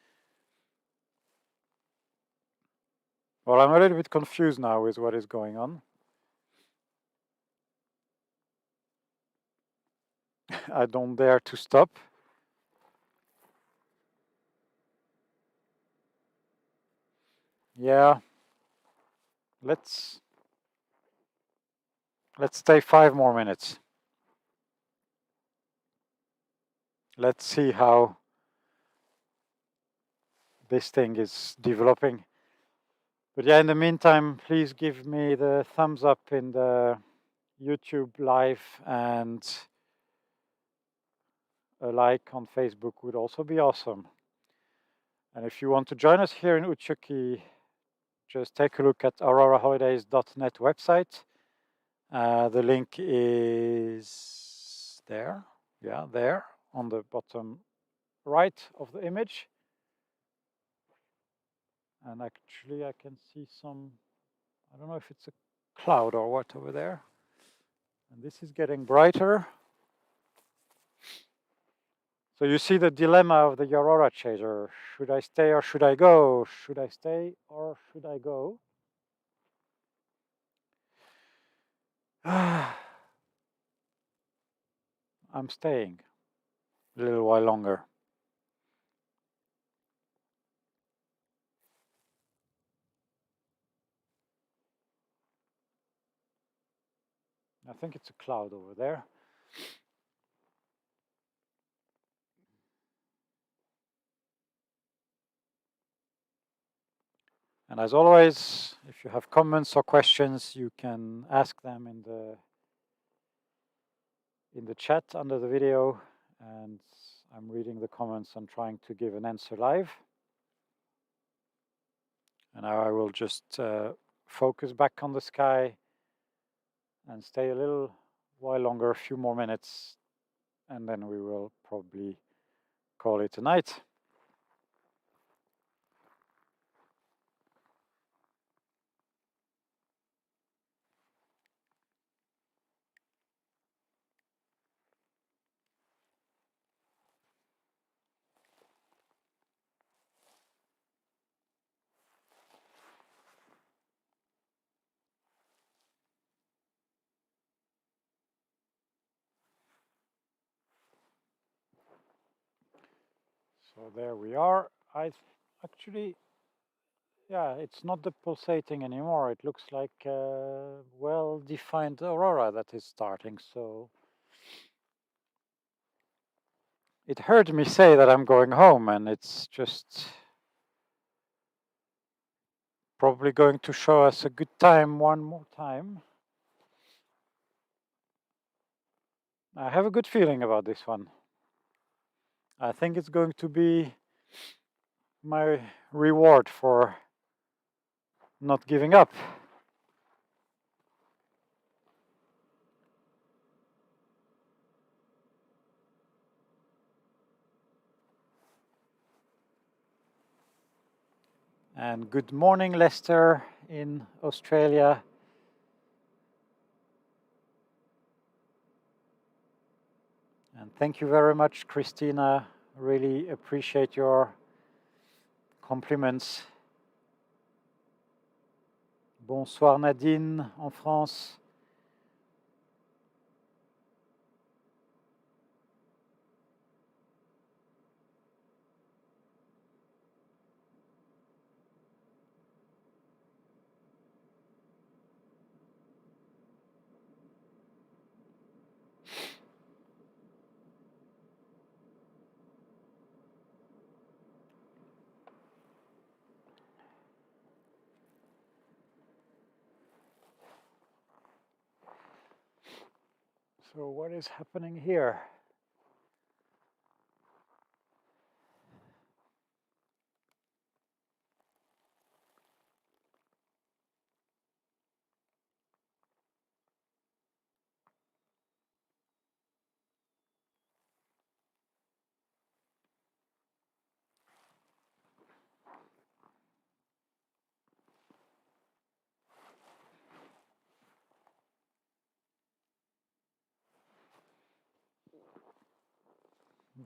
Well, I'm a little bit confused now with what is going on. I don't dare to stop. Yeah. Let's stay 5 more minutes. Let's see how this thing is developing. But yeah, in the meantime, please give me the thumbs up in the YouTube live, and a like on Facebook would also be awesome. And if you want to join us here in Utsjoki, just take a look at auroraholidays.net website. The link is there. Yeah, there on the bottom right of the image. And actually I can see some, I don't know if it's a cloud or what over there. And this is getting brighter. So you see the dilemma of the Aurora chaser. Should I stay or should I go? Should I stay or should I go? I'm staying a little while longer. I think it's a cloud over there. And as always, if you have comments or questions, you can ask them in the chat under the video, and I'm reading the comments and trying to give an answer live. And now I will just focus back on the sky and stay a little while longer, a few more minutes, and then we will probably call it a night. So there we are. Actually, yeah, it's not the pulsating anymore. It looks like a well-defined aurora that is starting. So it heard me say that I'm going home, and it's just probably going to show us a good time one more time. I have a good feeling about this one. I think it's going to be my reward for not giving up. And good morning, Lester in Australia. And thank you very much, Christina. Really appreciate your compliments. Bonsoir, Nadine, en France. So what is happening here?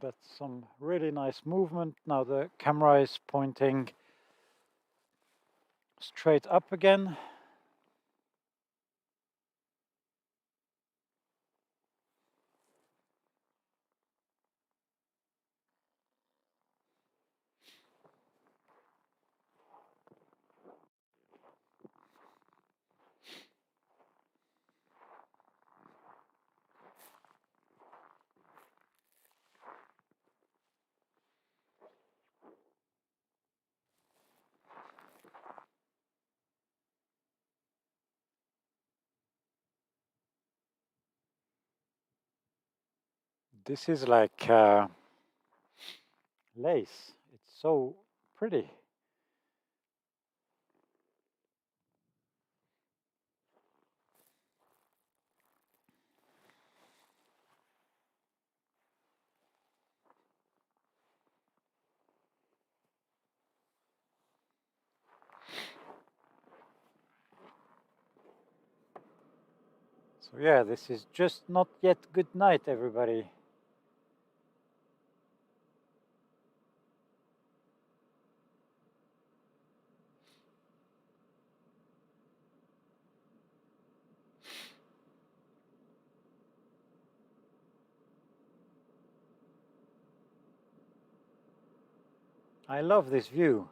That's some really nice movement. Now the camera is pointing straight up again. This is like lace. It's so pretty. So yeah, this is just not yet good night, everybody. I love this view.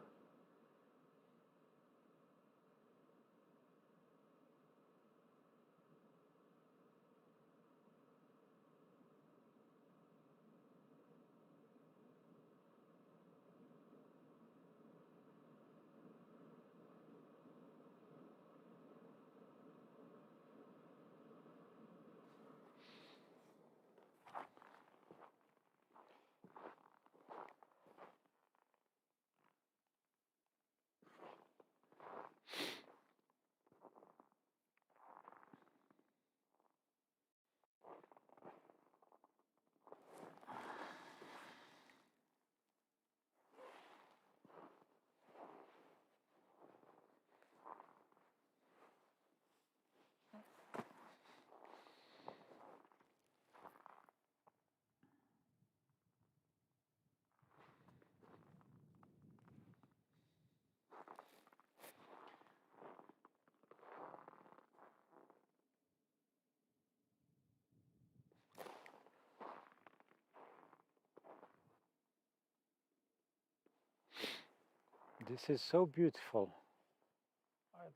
This is so beautiful.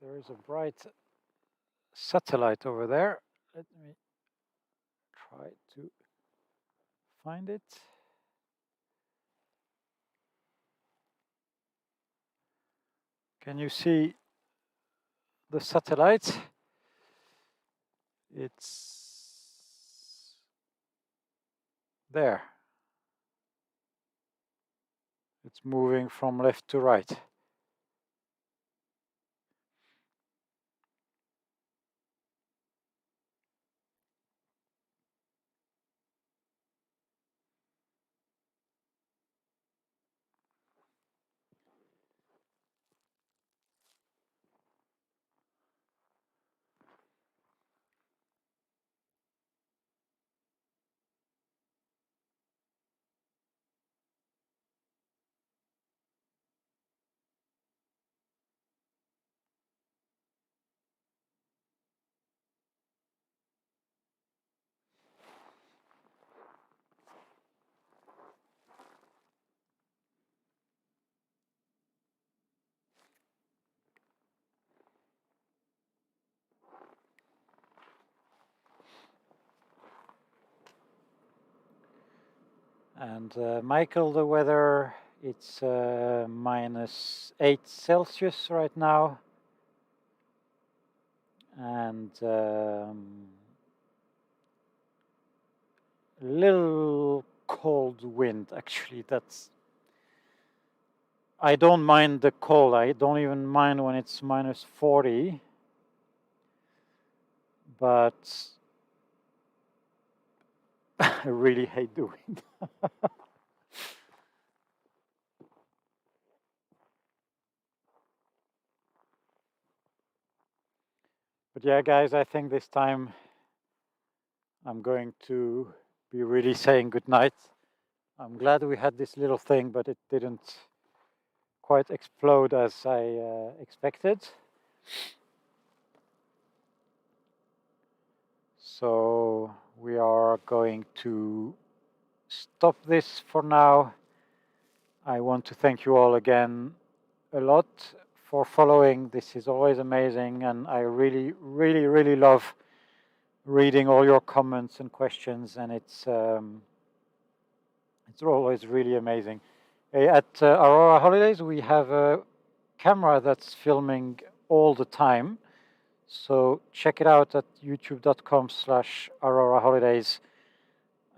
There is a bright satellite over there. Let me try to find it. Can you see the satellite? It's There. It's moving from left to right. And Michael, the weather, it's -8 Celsius right now. And a little cold wind, actually. I don't mind the cold. I don't even mind when it's -40. But I really hate the wind. But yeah, guys, I think this time I'm going to be really saying goodnight. I'm glad we had this little thing, but it didn't quite explode as I expected. So we are going to stop this for now. I want to thank you all again a lot for following. This is always amazing, and I really, really, really love reading all your comments and questions, and it's always really amazing. At Aurora Holidays, we have a camera that's filming all the time. So check it out at youtube.com/Aurora Holidays.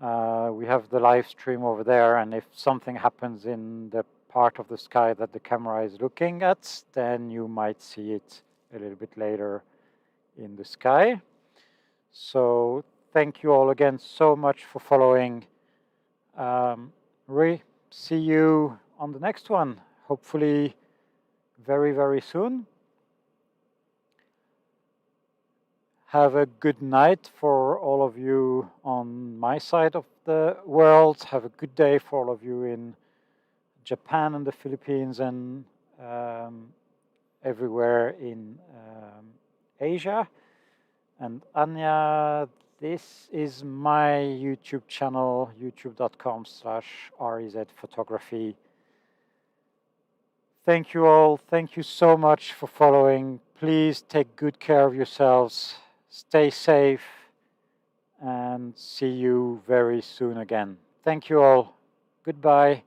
We have the live stream over there, and if something happens in the part of the sky that the camera is looking at, then you might see it a little bit later in the sky. So thank you all again so much for following. See you on the next one, hopefully very, very soon. Have a good night for all of you on my side of the world. Have a good day for all of you in Japan and the Philippines and everywhere in Asia. And Anya, this is my YouTube channel, youtube.com/REZ Photography. Thank you all. Thank you so much for following. Please take good care of yourselves. Stay safe and see you very soon again. Thank you all. Goodbye.